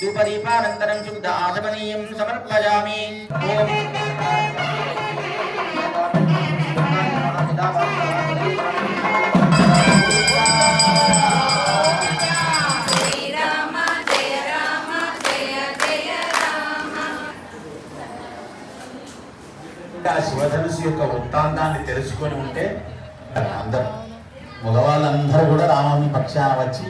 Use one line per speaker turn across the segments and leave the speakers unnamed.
धूपदीपानन्तरं शुद्ध आचमनीयं समर्पयामि।
శివధనుసు యొక్క వృత్తాంతాన్ని తెలుసుకొని ఉంటే అందరూ మగవాళ్ళందరూ కూడా రామని పక్షాన వచ్చి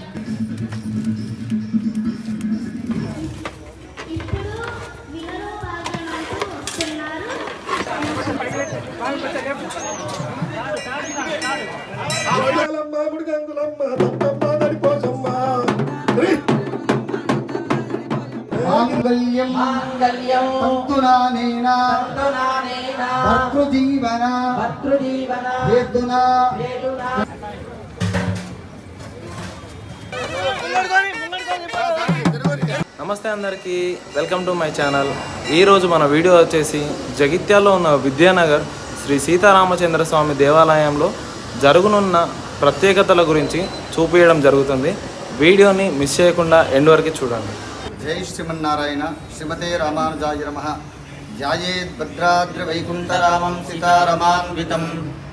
నమస్తే అందరికీ, వెల్కమ్ టు మై ఛానల్. ఈరోజు మన వీడియో వచ్చేసి జగిత్యాల్లో ఉన్న విద్యానగర్ శ్రీ సీతారామచంద్ర స్వామి దేవాలయంలో జరుగునున్న ప్రత్యేకతల గురించి చూపించడం జరుగుతుంది. వీడియోని మిస్ చేయకుండా ఎండ్ వరకు చూడండి.
జై శ్రీమన్నారాయణ. శ్రీమతే రామానుజాయ నమః. ధ్యాయేద్ భద్రాద్రి వైకుంఠరామం సీతారమాన్వితం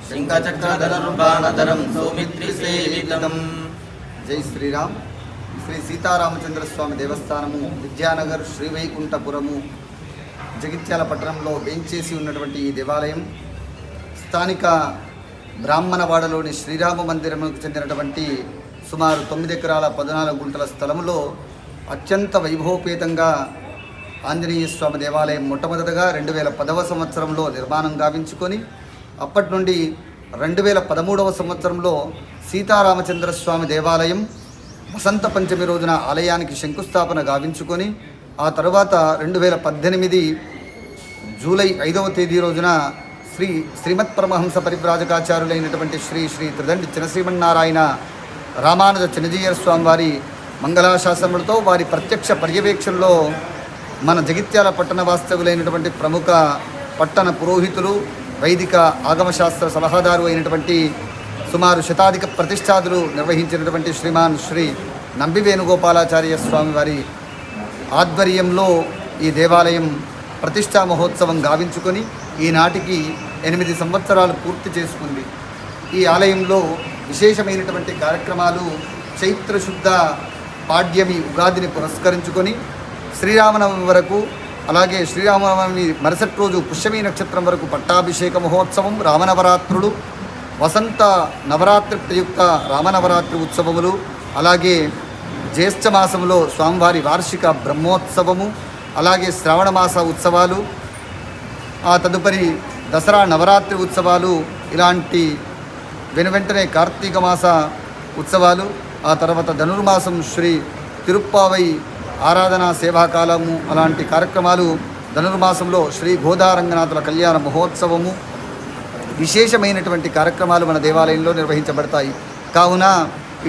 శంఖచక్రధనుర్బాణధరం సౌమిత్రి సేవితం. జై శ్రీరామ్. శ్రీ సీతారామచంద్ర స్వామి దేవస్థానము విద్యానగర్ శ్రీవైకుంఠపురము జగిత్యాల పట్టణంలో వేంచేసి ఉన్నటువంటి ఈ దేవాలయం స్థానిక బ్రాహ్మణవాడలోని శ్రీరామ మందిరముకు చెందినటువంటి సుమారు 9 ఎకరాల 14 గుంటల స్థలములో అత్యంత వైభవపేతంగా ఆంజనేయ స్వామి దేవాలయం మొట్టమొదటగా 2010వ సంవత్సరంలో నిర్మాణం గావించుకొని అప్పటి నుండి 2013వ సంవత్సరంలో సీతారామచంద్ర స్వామి దేవాలయం వసంత పంచమి రోజున ఆలయానికి శంకుస్థాపన గావించుకొని ఆ తరువాత 2018 జూలై 5వ తేదీ రోజున శ్రీమత్ పరమహంస పరివ్రాజకాచార్యులైనటువంటి శ్రీ త్రిదండి చినశ్రీమన్నారాయణ రామానుజ చిన్నజీయర్ స్వామి వారి మంగళాశాసనములతో వారి ప్రత్యక్ష పర్యవేక్షణలో మన జగిత్యాల పట్టణ వాస్తవులైనటువంటి ప్రముఖ పట్టణ పురోహితులు, వైదిక ఆగమశాస్త్ర సలహాదారు అయినటువంటి సుమారు శతాధిక ప్రతిష్టాదులు నిర్వహించినటువంటి శ్రీమాన్ శ్రీ నంబి వేణుగోపాలాచార్య స్వామి వారి ఆధ్వర్యంలో ఈ దేవాలయం ప్రతిష్టా మహోత్సవం గావించుకొని ఈనాటికి 8 సంవత్సరాలు పూర్తి చేసుకుంది. ఈ ఆలయంలో విశేషమైనటువంటి కార్యక్రమాలు చైత్రశుద్ధ పాడ్యమి ఉగాదిని పురస్కరించుకొని శ్రీరామనవమి వరకు, అలాగే శ్రీరామనవమి మరుసటి రోజు పుష్యమీ నక్షత్రం వరకు పట్టాభిషేక మహోత్సవం, రామనవరాత్రులు, వసంత నవరాత్రి ప్రయుక్త రామనవరాత్రి ఉత్సవములు, అలాగే జ్యేష్ఠ మాసంలో స్వామివారి వార్షిక బ్రహ్మోత్సవము, అలాగే శ్రావణమాస ఉత్సవాలు, ఆ తదుపరి దసరా నవరాత్రి ఉత్సవాలు, ఇలాంటి వెనువెంటనే కార్తీక మాస ఉత్సవాలు, ఆ తర్వాత ధనుర్మాసం శ్రీ తిరుప్పావై ఆరాధనా సేవాకాలము, అలాంటి కార్యక్రమాలు, ధనుర్మాసంలో శ్రీ గోదారంగనాథుల కళ్యాణ మహోత్సవము, విశేషమైనటువంటి కార్యక్రమాలు మన దేవాలయంలో నిర్వహించబడతాయి. కావున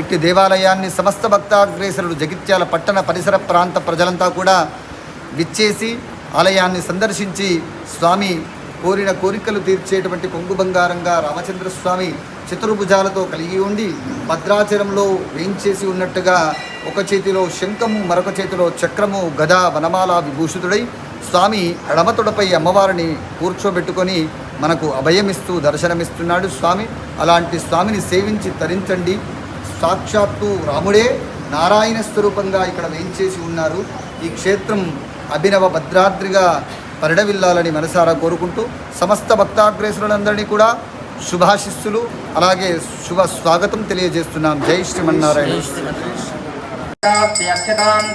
ఇట్టి దేవాలయాన్ని సమస్త భక్తాగ్రేసరులు జగిత్యాల పట్టణ పరిసర ప్రాంత ప్రజలంతా కూడా విచ్చేసి ఆలయాన్ని సందర్శించి స్వామి కోరిన కోరికలు తీర్చేటువంటి కొంగు బంగారంగా రామచంద్రస్వామి చతుర్భుజాలతో కలిగి ఉండి భద్రాచలంలో వేంచేసి ఉన్నట్టుగా ఒక చేతిలో శంఖము, మరొక చేతిలో చక్రము, గద, వనమాల విభూషితుడై స్వామి ఎడమతొడపై అమ్మవారిని కూర్చోబెట్టుకొని మనకు అభయమిస్తూ దర్శనమిస్తున్నాడు స్వామి. అలాంటి స్వామిని సేవించి తరించండి. సాక్షాత్తు రాముడే నారాయణ స్వరూపంగా ఇక్కడ వేంచేసి ఉన్నారు. ఈ క్షేత్రం అభినవ భద్రాద్రిగా పరిడవిల్లాలని మనసారా కోరుకుంటూ సమస్త భక్తాగ్రేసులందరినీ కూడా శుభాశిస్సులు, అలాగే శుభ స్వాగతం తెలియజేస్తున్నాం. జై శ్రీమన్నారాయణ.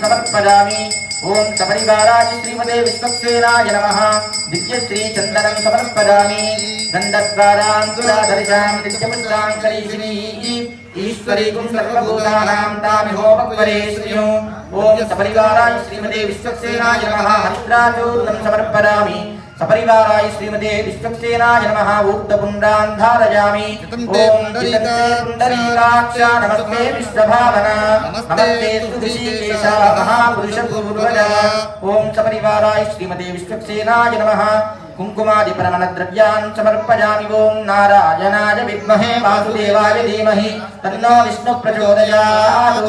సమర్పయామి. ఓం సపరివారాయ శ్రీమతే విశ్వక్సేనాయ నమః. దివ్యశ్రీ చందనం సమర్పయామి. గంధద్వారాంతులాధరిషాం నిత్యపుష్టాం కరీషిణీ ఈశ్వరీకుం సర్వభూతానాం తామిహోపక్వరేశ్వర్యం. ఓం సపరివారాయ శ్రీమతే విశ్వక్సేనాయ నమః. హరిద్రాచూర్ణం సమర్పయామి. సపరివారాయ శ్రీమతే విశ్వక్సేనాయ నమః. ఊర్ధ్వపుండ్రాం ధారయామి. ఓం పుండరీకాక్ష నమస్తే విశ్వభావన నమస్తే సుధీకేశ మహాపురుష పూర్వజ. ఓం సపరివారాయ శ్రీమతే విశ్వక్సేనాయ నమః. कुङ्कुमादि परमणद्रव्यान् समर्पयामि। ॐ नारायणाय विद्महे वासुदेवाय धीमहि तन्नो विष्णुः प्रचोदयात्।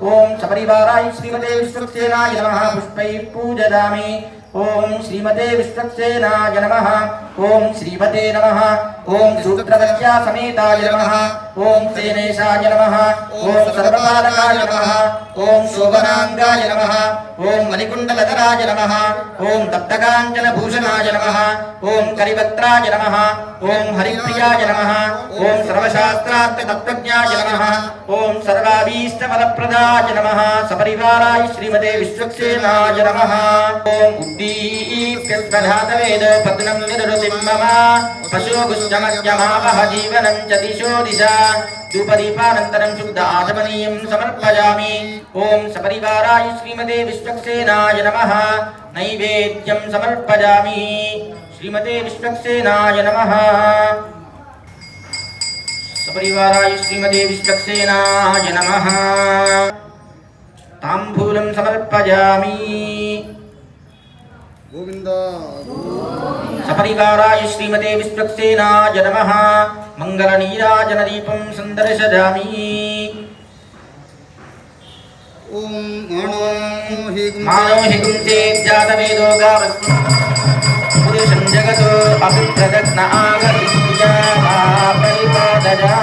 ॐ सपरिवाराय श्रीमते विश्वक्सेनाय नमः पुष्पैः पूजयामि। ओम श्रीमते विश्वक्सेनाय नमः। ओम श्रीमते नमः। ओम सूत्रवत्या समेताय नमः। ओम सेनेशाय नमः। ओम सर्वपालकाय नमः। ओम शोभनांगाय नमः। ओम मणिकुण्डलधराय नमः। ओम तप्तकाञ्चनभूषणाय नमः। ओम करिवक्त्राय नमः। ओम हरिप्रियाय नमः। ओम सर्वशास्त्रार्थतत्त्वज्ञाय नमः। ओम सर्वाभीष्टफलप्रदाय नमः। सपरिवाराय श्रीमते विश्वक्सेनाय नमः। ओम उद्दीप्यस्वधातवेद पद्मं निरुतिं मम पशुगुष्टमद्यमावह जीवनं च दिशो दिशा धूपदीपानन्तरं शुद्ध आचमनीयं समर्पयामि। ओम सपरिवाराय श्रीमते विश्वक्सेनाय नमः। नैवेद्यं समर्पयामि। श्रीमते विश्वक्सेनाय नमः। सपरिवाराय श्रीमते विश्वक्सेनाय नमः। ताम्बूलं समर्पयामि।
गोविंद
सपरिवाराय श्रीमते विश्वक्सेनाय नमः। मंगलनीराजनदीपं सन्दर्शयामि।
ओम मानो
हि गुंसे जातवेदो गावस्मि पुरुषं जगतो अभिप्रदग्न आगतिष्या परिपादया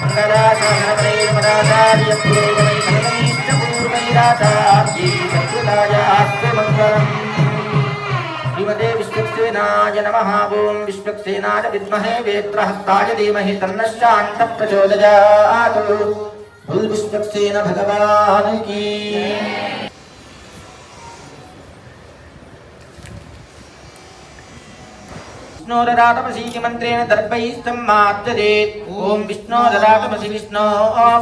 मंगलाशासनपरैर्मदाचार्य पूर्वै सर्वैश्च पूर्वैराचार्यै सत्कृताय आत्ममङ्गलम्। श्रीमते विश्वक्सेनाय नमः। ओम विश्वक्सेनाय विद्महे वेत्रहस्ताय धीमहि तन्नः शान्तः प्रचोदयात्। बोल विश्वक्सेन भगवान की। विष्णोरराटमसि मंत्रेण दर्पैस्तं मार्जयेत्। ओम विष्णोरराटमसि विष्णो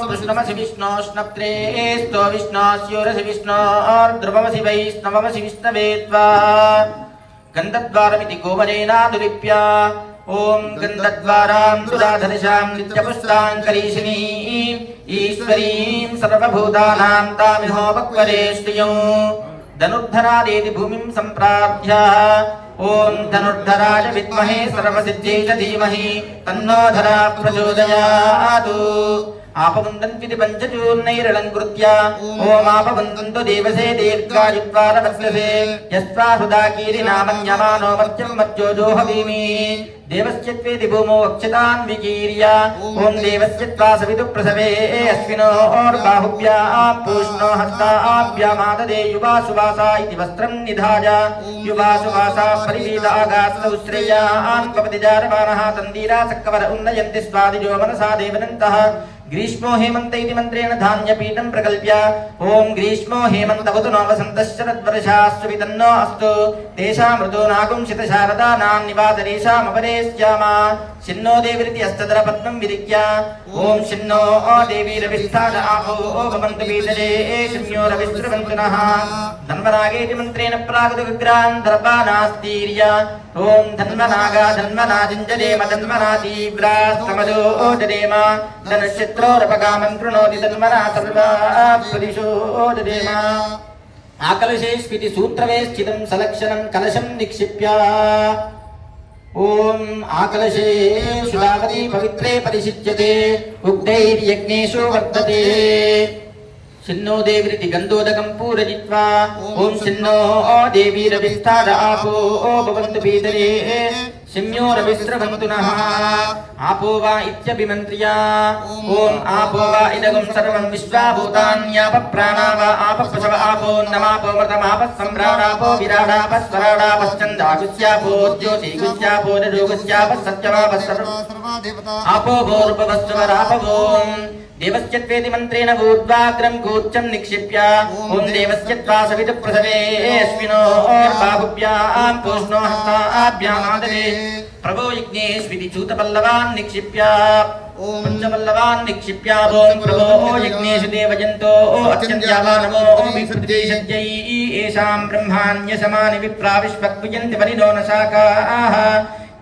कृष्णमसि विष्णोष्णप्त्रेस्तो विष्णोस्योरसि विष्णोर्ध्रुवमसि वैष्णवमसि विष्णवे त्वा गन्धद्वारमिति गोवरेणादुलिप्य। ओम गन्धद्वारां दुराधनिशां नित्यपुष्टाङ्करीशिनीं ईश्वरीं सर्वभूतानां तामिहोपक्वरे श्रियं धनुर्धरादेति भूमिं सम्प्राप्य। ओम धनुर्धराय विद्महे सर्वसिद्धे च धीमहि तन्नो धरा प्रचोदयात्। आपवन्दन्ति पञ्चचूर्णैरलङ्कृत्य। ओम आपवन्दन्तु देवसे दीर्घायुत्वारवत्ससे यस्त्वा हृदा कीरिनामन्यमानो मर्त्यं मर्त्योजोहवीमि। देवस्य त्वेति भूमौ अक्षतान् विकीर्य। ओम देवस्य त्वा सवितुः प्रसवे अश्विनोर्बाहुभ्यां पूष्णो हस्ताभ्यामाददे युवासुवासा इति वस्त्रं निधाय। युवासुवासा परिवीतागास्तौ श्रेयान् भवति जारमानः तन्दीरा सक्कवर उन्नयन्ति स्वादिजो मनसा देवनन्तः। ग्रीष्मो हेमन्त इति मन्त्रेण धान्यपीठं प्रकल्प्य। ओम ग्रीष्मो हेमन्तवतु नो वसन्तः शरद्वर्षास्तु वितन्नो अस्तु तेषां ऋतो नागुंसितशारदानां निवातरेषामपरे स्याम। शिन्नो देवीरिति हस्तधर पद्मं विरिक्य। ओम शिन्नो देवीरविष्ठाद आपो भवन्तु पीतले शिम्यो रविस्रवन्तु नः। धन्वनागेति मन्त्रेण प्रागुदग्रान् दर्पानास्तीर्य। ओम धन्वनागा धन्वनाजिञ्जदेम धन्वना तीव्रास्तमदो ओजदेम धनश्चित्रोरपगामं कृणोति धन्वना सर्वा प्रदिशो ओजदेम। आकलशे स्फीति सूत्रवे स्थितं सलक्षणं कलशं निक्षिप्य। ओम आकलशे सुधावती पवित्रे परिशिच्यते उक्तैर्यज्ञेषु वर्तते। शिन्नो देवीरिति गन्धोदकं पूरयित्वा। ओम शिन्नो देवीरविष्ठाद आपो भवन्तु पीतले शिम्यो रविस्रवन्तु नः। आपो वा इत्यभिमन्त्र्य। ओम आपो वा इदगं सर्वं विश्वाभूतान्याप प्राणा वा आप पशव आपो नमापो मृतमाप सम्भ्राणापो विराडापस्वराडापश्चन्दागुस्यापो ज्योतिगुस्यापो रजोगुस्याप सत्यमाप आपो भोर्भवस्वरापवो। देवस्य त्वेति मन्त्रेण ऊर्ध्वाग्रं कूर्चं निक्षिप्य। ओम देवस्य त्वा सवितुः प्रसवे अश्विनोर्बाहुभ्यां पूष्णो हस्ताभ्यामाददे प्रभो यज्ञेष्विति चूतपल्लवान् निक्षिप्य। ओम पंचपल्लवान् निक्षिप्य। ओम प्रभो यज्ञेषु देवजन्तो अत्यन्त्यावा नमो विप्रतिशद्यै येषां ब्रह्माण्यसमानि विप्रा विश्वक्वियन्ति परिणो न शाखाः।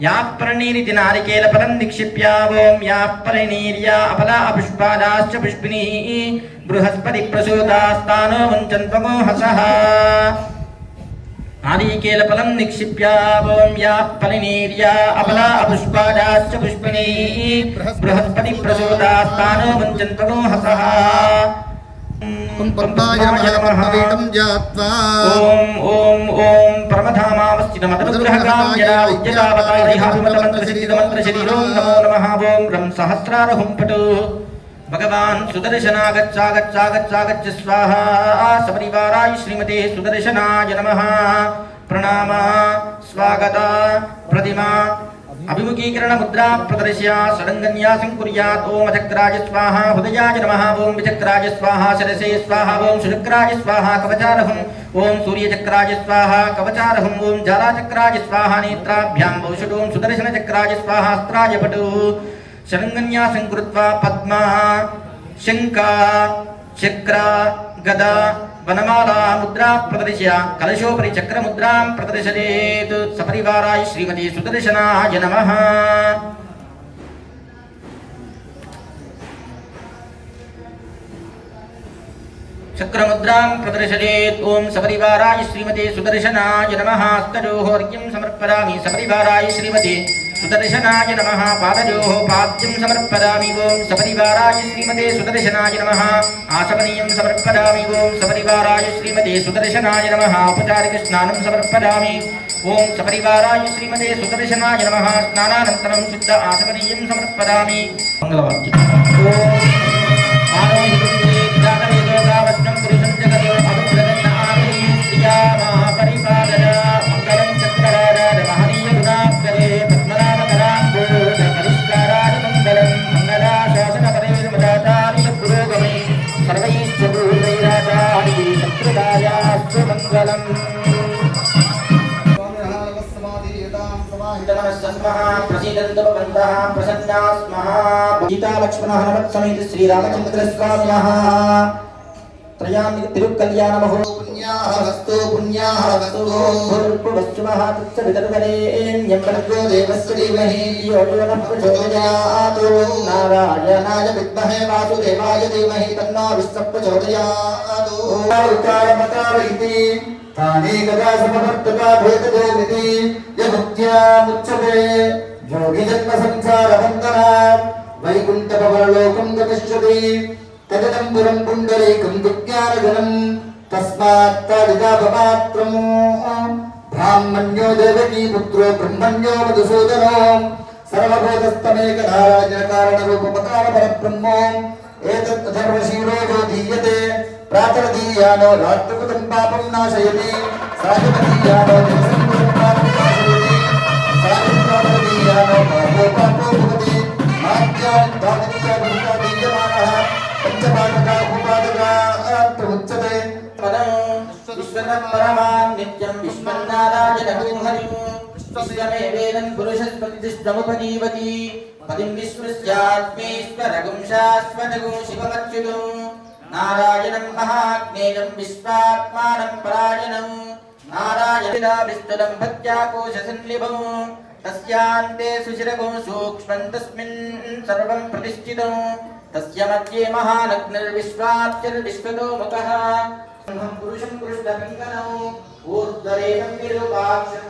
याः पर्णीरिति नारिकेलफलं निक्षिप्य। ओम याः परिणीर्या अफला अपुष्पादाश्च पुष्पिनीः बृहस्पति प्रसूतास्तानो मुञ्चन्त्वमोहसः। नारीकेलफलं निक्षिप्य ओं याः फलिनीर्या अबला अपुष्पादाश्च पुष्पिणी बृहस्पति प्रसूतास्तानो मुञ्चन्तो हसः
पद्माय नमः पद्मवीडं जात्वा
ओम परमधामावस्थितमतनुग्रहकां यदा उज्जलावतारिहाभिमतमन्त्रसिद्धिदमन्त्रशरीरों नमो नमः ओं रं सहस्रारहुं पटु भगवान् सुदर्शनागच्छ स्वाहा सपरिवाराय श्रीमते सुदर्शनाय नमः प्रणाम स्वागत प्रतिमा अभिमुखीकरण मुद्रा प्रदर्श्य षडङ्गन्यासं कुर्यात् ओम चक्राय स्वाहा हृदयाय नमः ओम विचक्राय स्वाहा शिरसे स्वाहा ओम सुचक्राय स्वाहा कवचारहम् ओम सूर्यचक्राय स्वाहा कवचारहम् ओम ज्वालाचक्राय स्वाहा नेत्राभ्यां वौषडों सुदर्शनचक्राय स्वाहा अस्त्राय पटु षडङ्गन्यासं कृत्वा पद्मा शङ्का चक्र गदा वनमाला मुद्रा प्रदर्श्य कलशोपरि चक्र मुद्रां प्रदर्शयेत् सपरिवाराय श्रीमती सुदर्शनाय नमः चक्रमुद्रां प्रदर्शयेत् ओम सपरिवाराय श्रीमते सुदर्शनाय नमः हस्तयोः अर्घ्यं समर्पयामि सपरिवाराय श्रीमते सुदर्शनाय नमः पादयोः पाद्यं समर्पयामि ओम सपरिवाराय श्रीमते सुदर्शनाय नमः आचमनीयं समर्पयामि ओम सपरिवाराय श्रीमते सुदर्शनाय नमः औपचारिक स्नानं समर्पयामि ओम सपरिवाराय श्रीमते सुदर्शनाय नमः स्नानानन्तरं शुद्ध आचमनीयं समर्पयामि मंगलवाक्यम् ओम मानोहितुं पुरुषं जगतो अभिप्रदन्नामि प्रिया महापरिपालय मंगलं चक्रराज महनीय गुणाकरे पद्मनाभकराम्बोज परिष्काराय मंगलं मंगलाशासनपरेर्मदाचार्य पुरोगमे सर्वैश्च भूतैराचार्ये शत्रुदायास्तु मंगलम् प्रसीदन्तु भवन्तः प्रसन्ना स्मः गीता लक्ष्मणः हनुमत्समेत श्रीरामचन्द्र स्वामिनः त्रयान्वित तिरुकल्याणमहो
पुण्याहस्तु पुण्याहस्तु
भूर्भुवस्सुवः तत्सवितर्वरेण्यं भर्गो देवस्य धीमहि धियो यो नः प्रचोदयात् नारायणाय विद्महे वासुदेवाय धीमहि तन्नो विष्णुः प्रचोदयात्
उच्चारमतारयति तानि कदा समवर्तका भेदजोमिति यमुक्त्यामुच्यते योगिजन्मसंसारबन्धनात् वैकुण्ठपरलोकं गमिष्यति तदनं पुरं पुण्डरीकं विज्ञानगणं तस्मात् तदिदापमात्रं ब्राह्मण्यो देवकी पुत्रो ब्रह्मण्यो मधुसूदनो सर्वभूतस्तमेकनारायणकारणरूपमकारणपरब्रह्मो एतत् अथर्वशीलो यो दीयते प्रातर्दीयानो राष्ट्रकुतं पापं नाशयति साधुमदीयानो जगसंकुलं पापं नाशयति साधुप्रातर्दीयानो पापो पापो भवति माद्यादित्यादित्यादीयमानः पंचपादका उपादका प्रमुच्यते
पदं विश्वं परमां नित्यं विश्वन्नारायणं हरिं विश्वमेवेदं पुरुषस्पतिष्ठमुपजीवति पदिं विश्वस्यात्मेश्वरगुं शाश्वतगुं शिवमच्युतं नारायणं महाज्ञेयं विश्वात्मानं परायणं नारायणाभिष्टदं भक्त्याकोशसंलिभं तस्यान्ते सुशिरगुं सूक्ष्मं तस्मिन् सर्वं प्रतिष्ठितं तस्य मध्ये महालग्निर्विश्वाच्यर्विश्वतो मुखः पुरुषं कृष्णपिङ्गनौ ऊर्ध्वरेणं विरूपाक्षं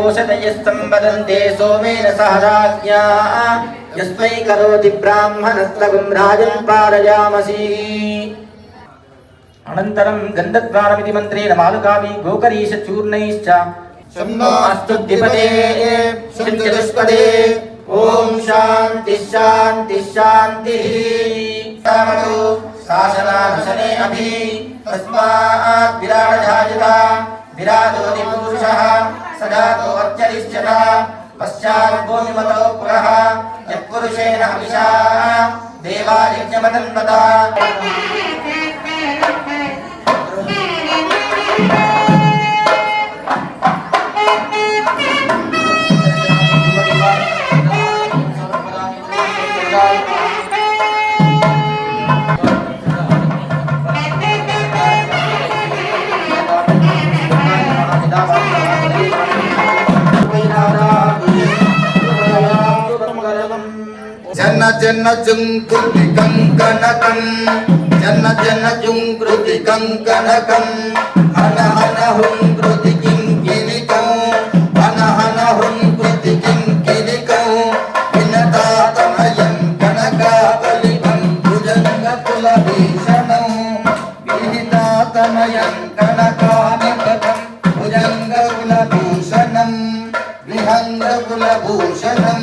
ओषधयस्संवदन्ते सोमेन सह राज्ञा यस्मै करोति ब्राह्मणस्तगुं राजं पारयामसि अनन्तरं गन्धद्वारमिति मन्त्रेण मालुकाभि गोकरीशचूर्णैश्च शम्नोऽस्तुद्धिपदे शञ्चतुष्पदे ॐ शान्तिः शान्तिः शान्तिः सामतो शासनानुशने अभि तस्मात् विराडजायता विराजोति पुरुषः सदातो अत्यरिष्यतः पश्चात् भूमिमतो पुरः यत्पुरुषेण हविषा देवा यज्ञमतन्वतः
జన్న జన్న జుంకృతి కంకణకం జన్న జన్న జుంకృతి కంకణకం హన హన హుంకృతి కింకిణికం హన హన హుంకృతి కింకిణికం వినతాతమయం కనకాబలికం భుజంగ కుల భీషణం విహితాతమయం కనకానికటం భుజంగ కుల భూషణం విహంగ కుల భూషణం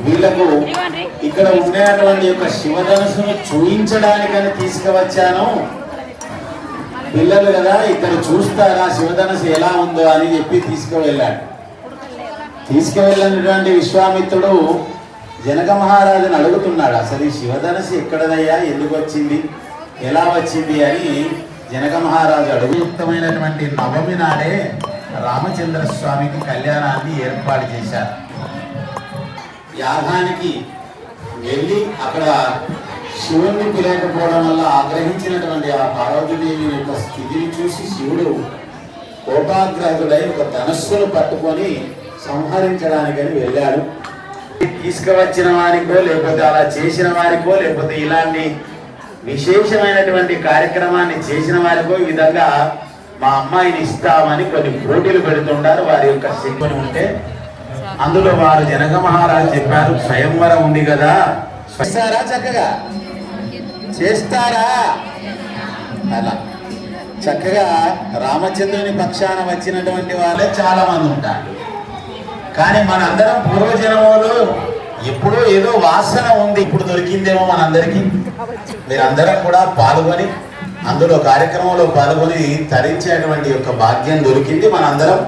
వీళ్ళకు ఇక్కడ ఉండేటువంటి యొక్క శివధనుసును చూయించడానికని తీసుకువచ్చాను. పిల్లలు కదా ఇక్కడ చూస్తారా శివధనుసు ఎలా ఉందో అని చెప్పి తీసుకువెళ్ళాడు. తీసుకువెళ్ళినటువంటి విశ్వామిత్రుడు జనక మహారాజుని అడుగుతున్నాడు, అసలు ఈ శివధనుసు ఎక్కడదయ్యా, ఎందుకు వచ్చింది, ఎలా వచ్చింది అని జనక మహారాజు అడుగుయుక్తమైనటువంటి నవమి నాడే రామచంద్ర స్వామికి కళ్యాణాన్ని ఏర్పాటు చేశారు. యాగానికి వెళ్ళి అక్కడ శివుణ్ణి పిలవకపోవడం వల్ల ఆగ్రహించినటువంటి ఆ పార్వతీదేవి యొక్క స్థితిని చూసి శివుడు కోపాగ్రహుడై ఒక ధనస్సును పట్టుకొని సంహరించడానికని వెళ్ళాడు. తీసుకువచ్చిన వారికో లేకపోతే అలా చేసిన వారికో లేకపోతే ఇలాంటి విశేషమైనటువంటి కార్యక్రమాన్ని చేసిన వారికో ఈ విధంగా మా అమ్మాయిని ఇస్తామని కొన్ని పోటీలు పెడుతుంటారు. వారి యొక్క శక్తిని ఉంటే అందులో వారు జనక మహారాజు చెప్పారు, స్వయంవరం ఉంది కదా, చేస్తారా, చక్కగా చేస్తారా, అలా చక్కగా రామచంద్రుని పక్షాన వచ్చినటువంటి వాళ్ళే చాలా మంది ఉంటారు. కానీ మనందరం పూర్వజన్మలో ఎప్పుడో ఏదో వాసన ఉంది, ఇప్పుడు దొరికిందేమో మనందరికీ. మీరందరం కూడా పాల్గొని అందులో కార్యక్రమంలో పాల్గొని తరించేటువంటి యొక్క భాగ్యం దొరికింది. మనందరం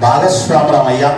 భాగస్వాములం అయ్యాం.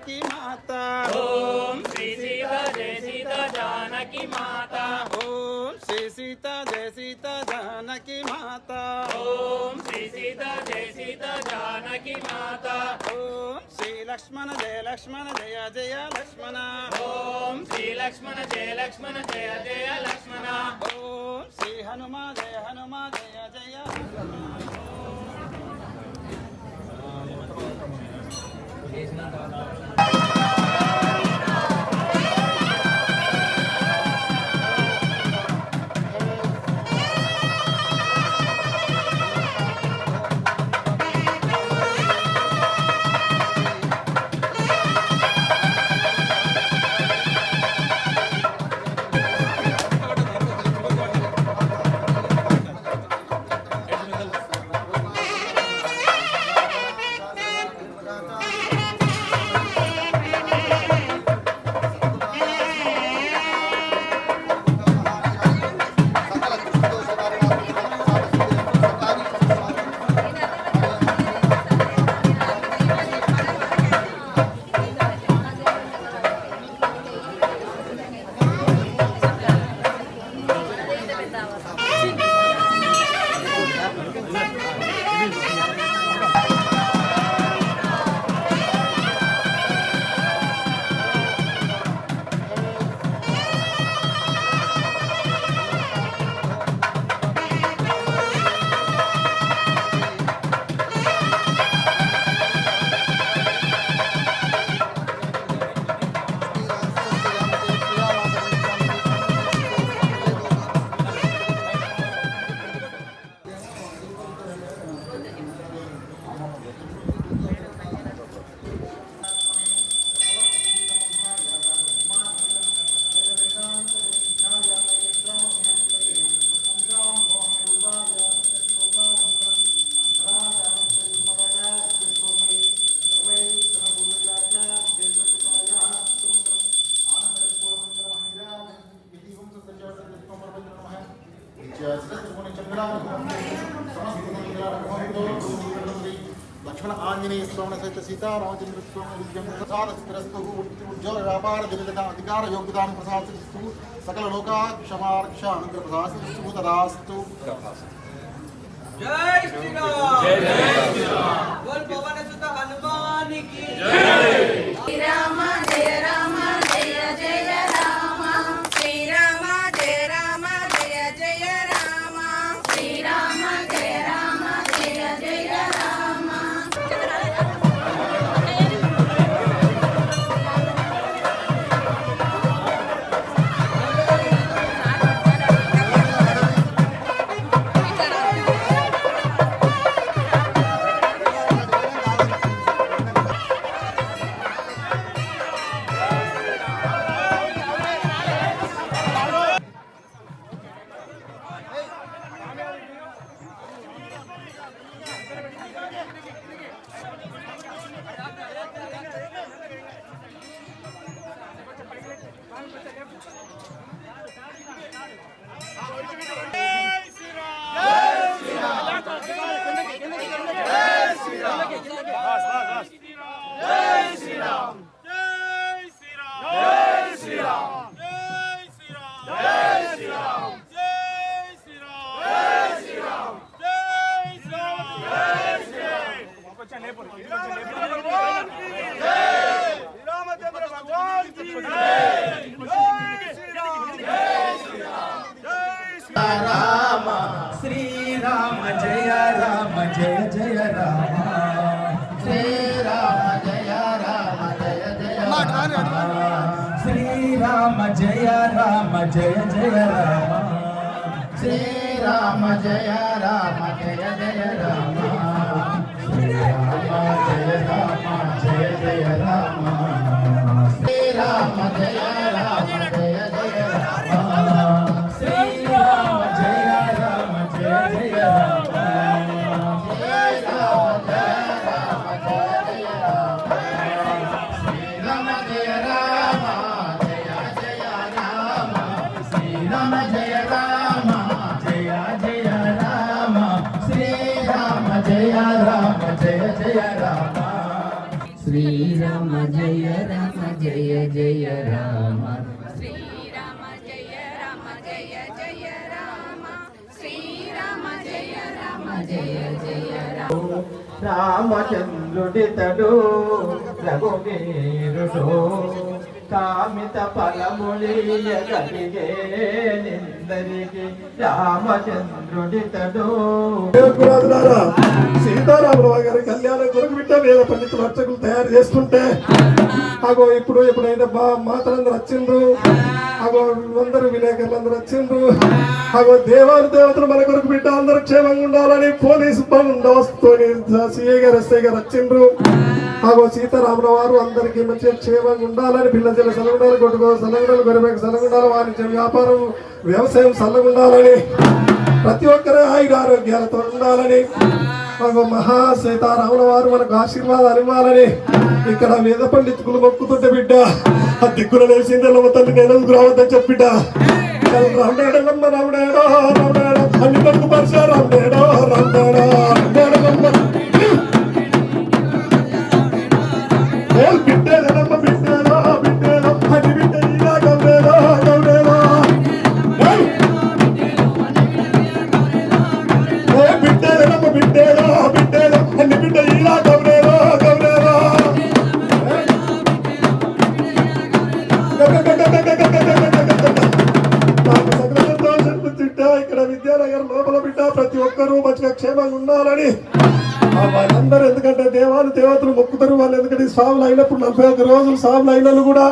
जानकी माता
ओम श्री सीता जय सीता जानकी माता
ओम श्री सीता जय सीता जानकी माता
ओम श्री सीता जय सीता जानकी माता
ओम श्री लक्ष्मण जय जय लक्ष्मण
ओम श्री लक्ष्मण जय जय लक्ष्मण
ओम श्री हनुमान जय जय
लक्ष्मण आंजनेय स्वामी सहित सीता रामचंद्र स्वामी विजय प्रसाद स्थिरस्तु उज्ज्वल व्यापार जनित अधिकार योगदान प्रसाद सकल लोका क्षमार्क्ष अनुग्रह प्रसाद तदास्तु।
जय श्री राम जय बोल पवन सुत हनुमान की जय।
श्री राम जय जय राम श्री राम जय जय राम श्री राम जय जय राम।
श्री राम जय जय राम
श्री राम जय जय राम
श्री राम जय जय राम
श्री राम जय जय राम श्री राम जय जय राम श्री राम जय जय राम
श्री राम जय जय राम శ్రీరామ జయ రామ జయ జయ రామ
శ్రీరామ జయ రామ జయ జయ రామ శ్రీరామ జయ రామ జయ జయ రామ
రామచంద్రుడితడు రఘువీరుడు కామిత ఫలములియగలిగే నిందరికి రామచంద్రుడితడు.
సీతారామరావు గారి కళ్యాణం కొరకు బిడ్డ వేద పండితులు అర్చకులు తయారు చేస్తుంటే అగో ఇప్పుడు ఎప్పుడైతే మాతలందరూ వచ్చిండ్రు, అగో అందరూ విలేకరులందరూ వచ్చిండ్రు, అగో దేవతలు మన కొరకు బిడ్డ అందరూ క్షేమంగా ఉండాలని పోలీసు బందోబస్తు సిఐ గారు ఎస్ఐ గారు వచ్చిండ్రు. అగో సీతారామరావు వారు అందరికీ మంచిగా క్షేమంగా ఉండాలని పిల్లల సలగుండాలి, కొట్టుకో సలగుండాలి, గొడవకి సలగుండాలి, వాణిజ్య వ్యాపారం వ్యవసాయం సల్లగుండాలని ప్రతి ఒక్కరూ ఆయుర ఆరోగ్యాలతో ఉండాలని మహా సీతారాముల వారు మనకు ఆశీర్వాదాలు ఇవ్వాలని ఇక్కడ వేద పండితులు మొక్కుతుంటే బిడ్డ ఆ దిక్కున లేచిందే తల్లి నేను రావద్దని చెప్పిడ్డ రాముడేడమ్మ రాముడేడో రాముడేడో అన్ని కొడుకు పరిచ రాముడేడో రాముడేడో బిడ్డేదమ్మ బిడ్డేదో బిడ్డేదో అన్ని బిడ్డ ఇలా గౌరేదో గౌరేదో బిడ్డేదమ్మ బిడ్డేదో బిడ్డేదో అన్ని బిడ్డ ఇలా గౌరేదో గౌరేదో ఇక్కడ విద్యానగర్ లోపల బిడ్డ ప్రతి ఒక్కరూ మంచిగా క్షేమంగా ఉండాలని వాళ్ళందరూ, ఎందుకంటే దేవతలు మొక్కుతారు వాళ్ళు, ఎందుకంటే స్వాములు అయినప్పుడు 41 రోజులు స్వాములు అయినలు కూడా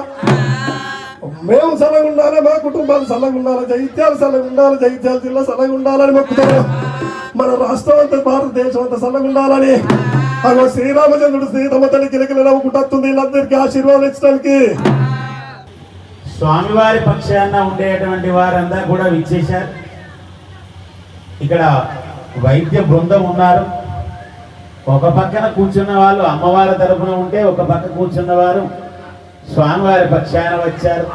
మేము సలగా ఉండాలి, మా కుటుంబాలు సలగా ఉండాలి, జగిత్యాలు సలగా ఉండాలి, జగిత్యాల జిల్లా సలగా ఉండాలని మొక్కుతారు. మన రాష్ట్రం అంతా భారతదేశం అంతా సలగా ఉండాలని అగో శ్రీరామచంద్రుడు సీతమ్మ తల్లి కిలకిల నవ్వుకుంటుంది వీళ్ళందరికీ ఆశీర్వాదం ఇచ్చడానికి.
స్వామివారి పక్షాన ఉండేటువంటి వారంతా కూడా విచ్చేశారు. ఇక్కడ వైద్య బృందం ఉన్నారు. ఒక పక్కన కూర్చున్న వాళ్ళు అమ్మవారి తరపున ఉంటే, ఒక పక్క కూర్చున్న వారు స్వామివారి పక్షాన వచ్చారు.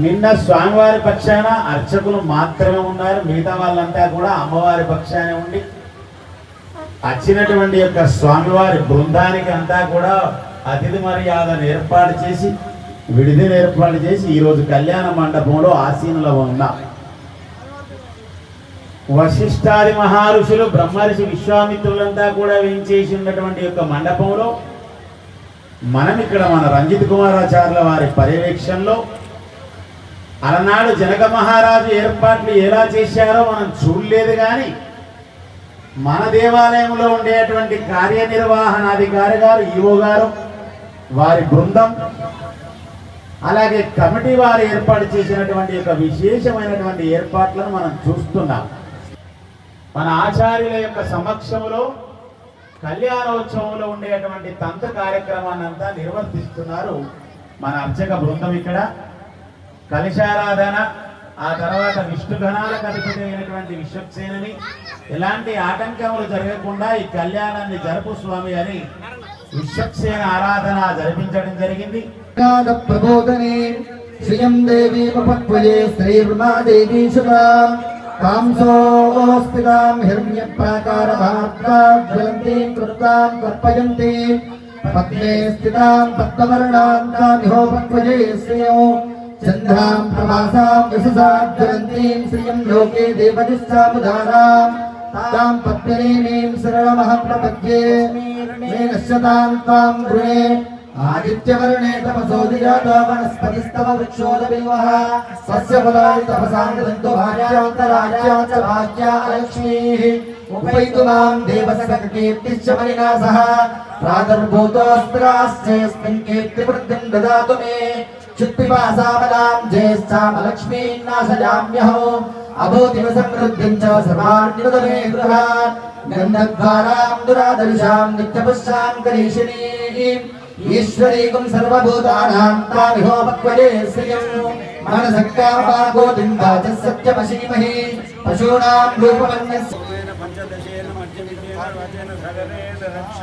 నిన్న స్వామివారి పక్షాన అర్చకులు మాత్రమే ఉన్నారు, మిగతా వాళ్ళంతా కూడా అమ్మవారి పక్షాన ఉండి వచ్చినటువంటి యొక్క స్వామివారి బృందానికి అంతా కూడా అతిథి మర్యాదను ఏర్పాటు చేసి, విడిదిని ఏర్పాటు చేసి ఈరోజు కళ్యాణ మండపంలో ఆసీనులో ఉన్నాం. వశిష్ఠాది మహర్షులు, బ్రహ్మర్షి విశ్వామిత్రులంతా కూడా వేయించేసి ఉన్నటువంటి యొక్క మండపంలో మనం ఇక్కడ మన రంజిత్ కుమారాచార్యుల వారి పర్యవేక్షణలో అలనాడు జనక మహారాజు ఏర్పాట్లు ఎలా చేశారో మనం చూడలేదు, కానీ మన దేవాలయంలో ఉండేటువంటి కార్యనిర్వహణాధికారి గారు, ఈవో గారు, వారి బృందం, అలాగే కమిటీ వారు ఏర్పాటు చేసినటువంటి యొక్క విశేషమైనటువంటి ఏర్పాట్లను మనం చూస్తున్నాం. మన ఆచార్యుల యొక్క సమక్షంలో కళ్యాణోత్సవంలో ఉండేటువంటి తంత్ర కార్యక్రమాన్ని అంతా నిర్వర్తిస్తున్నారు మన అర్చక బృందం. ఇక్కడ కలశారాధన, ఆ తర్వాత విష్ణుగణాలకు అధిపతి అయినటువంటి విశ్వక్సేనని ఎలాంటి ఆటంకములు జరగకుండా ఈ కళ్యాణాన్ని జరుపు స్వామి అని విశ్వక్సేన ఆరాధన జరిపించడం జరిగింది.
ప్రబోధనే శ్రియం దేవీ ఉపత్వయే శ్రీర్మాదేవీ శుభాం కాంసోస్తికాం హిరణ్యప్రాకారభార్గాజ్వలంతీం కృతాం కల్పయంతి పద్మే స్థితాం పద్మవర్ణాం తామిహోపత్వయే శ్రియం చంద్రాం ప్రవాసాం యశసాజ్వలంతీం శ్రియం లోకే దేవనిశ్చాముదారాం తాం పద్మనేమీం శరణమహం ప్రపద్యే మే నశ్యతాం తాం గృహే ఆదిత్యవర్ణే తపసోదిజాత వనస్పతిస్తవ వృక్షోదవిల్వః సస్య ఫలాని తపసాంగదంతో భార్యాంతరాజ్యాంత భాగ్యా లక్ష్మీః ఉపైతు మాం దేవస్య కీర్తిశ్చ మణినాసః ప్రాదుర్భూతోస్త్రాశ్చేస్మిన్ కీర్తివృద్ధిం దదాతు మే చిత్పిపాసామలాం జ్యేష్ఠామలక్ష్మీం నాశయామ్యహో అభూతిమ సమృద్ధిం చ సర్వాణ్యుదమే గృహాన్ గంధద్వారాం దురాదర్శాం నిత్యపుష్టాం కరీషిణీం ఈశ్వరీకం సర్వభూతానాం తామిహోపత్వయే శ్రియం మనసక్కామపాగోతిం వాచ సత్యమసీమహి పశూనాం రూపమన్యస్
పంచదశేన మధ్యమికేన వచన సగరేణ రక్ష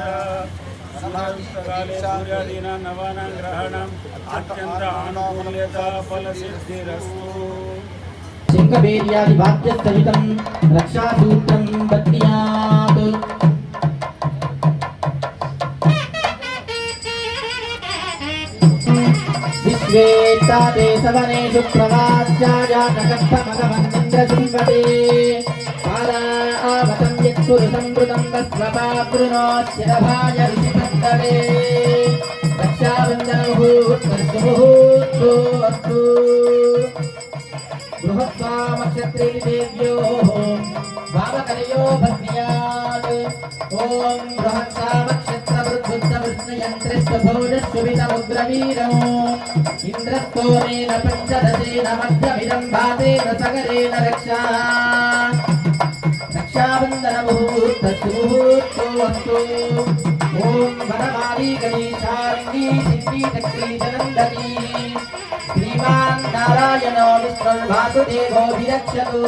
సూర్యాదీనాం నవానాం గ్రహణం అత్యంత ఆనుకూల్యత ఫలసిద్ధిరస్తు.
శంఖవీర్యాది వాద్యసహితం రక్షాసూత్రం బధ్యాత్
श्वेत्ताते सवनेषु प्रवाच्याजातकर्थमगमन्निन्द्रशृण्वते पादावतं यत्पुरुषं तस्वपाकृणोश्चिरभाय ऋषिपन्तवे रक्षाबन्धनमुहूर्तस्तुमुहूर्तोऽस्तु बृहत्सामक्षत्रेदेव्योः वामकलयो भग्न्यात् ॐ बृहत्सामक्षत्रवृद्धुद्धविष्णुयन्त्रिस्वभोजस्वभितमुग्रवीरो इन्द्रस्तोमेन पञ्चदशेन मध्यमिदं भातेन सगरेण रक्षाबन्धनमुहूर्तस्तु मुहूर्तोऽस्तु ॐ वनमाली गणेशाङ्गी सिद्धि चक्री जनन्दती श्रीमान् नारायणो विष्णुर्वासुदेवो विरक्षतु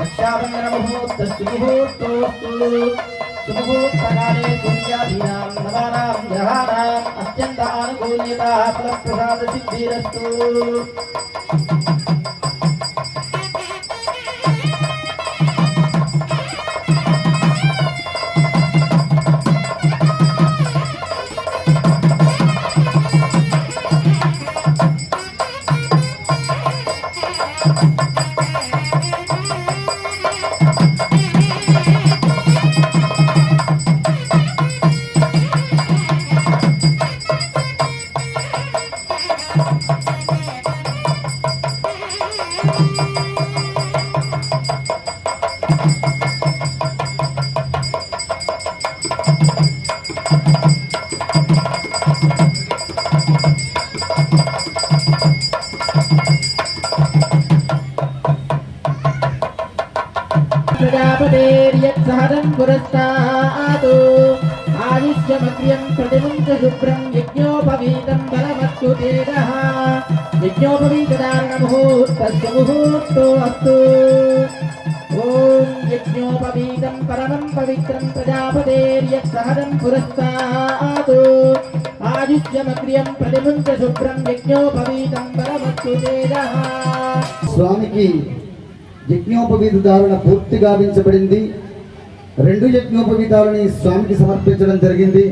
रक्षाबन्धनमुहूर्तस्तु मुहूर्तोऽस्तु सुमुहूर्तकाले सूर्यादीनां नवानां ग्रहाणाम् अत्यन्त आनुकूल्यता फलप्रसादसिद्धिरस्तु प्रजापतेर्यत्सहदं पुरस्तात् आयुष्यमग्र्यं प्रतिमुञ्च शुभ्रं यज्ञोपवीतं बलमस्तु तेजः यज्ञोपवीतदारणमुहूर्तस्य मुहूर्तोऽस्तु ॐ यज्ञोपवीतं परमं पवित्रं प्रजापतेर्यत्सहदं पुरस्तात् आयुष्यमग्र्यं प्रतिमुञ्च शुभ्रं यज्ञोपवीतं बलमस्तु तेजः
स्वामिकी యజ్ఞోపవీత ధారణ పూర్తి గావించబడింది. 2 యజ్ఞోపవీతాలని స్వామికి సమర్పించడం జరిగింది.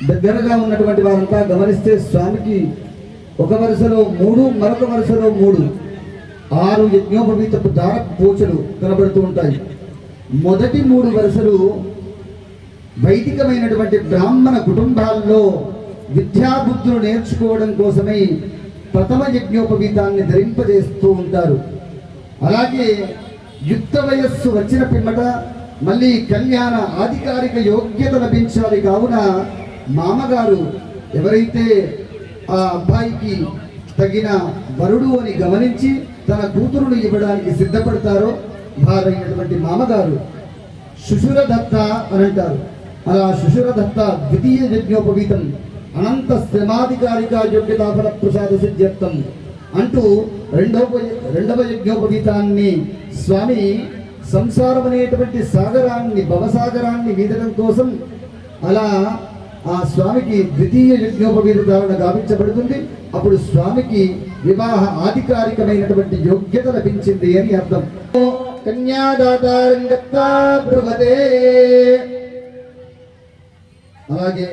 దగ్గరగా ఉన్నటువంటి వారంతా గమనిస్తే స్వామికి ఒక వరుసలో 3 మరొక వరుసలో 3 6 యజ్ఞోపవీతపు దార పూచలు కనబడుతూ ఉంటాయి. మొదటి 3 వరుసలు వైదికమైనటువంటి బ్రాహ్మణ కుటుంబాల్లో విద్యాబుద్ధులు నేర్చుకోవడం కోసమై ప్రథమ యజ్ఞోపవీతాన్ని ధరింపజేస్తూ ఉంటారు. అలాగే యుక్త వయస్సు వచ్చిన పిమ్మట మళ్ళీ కళ్యాణ అధికారిక యోగ్యత లభించాలి. కావున మామగారు ఎవరైతే ఆ అబ్బాయికి తగిన వరుడు అని గమనించి తన కూతురును ఇవ్వడానికి సిద్ధపడతారో వారైనటువంటి మామగారు శుశురదత్త అని అంటారు. అలా శుశురదత్త ద్వితీయ యజ్ఞోపవీతం అనంత శ్రమాధికారిక యోగ్యతా ఫల ప్రసాద సిద్ధ్యర్థం అంటూ రెండవ యజ్ఞోపవీతాన్ని స్వామి సంసారం అనేటువంటి సాగరాన్ని భవసాగరాన్ని వీదడం కోసం అలా ఆ స్వామికి ద్వితీయ యజ్ఞోపవీత ధారణ గావించబడుతుంది. అప్పుడు స్వామికి వివాహ ఆధికారికమైనటువంటి యోగ్యత లభించింది అని అర్థం. అలాగే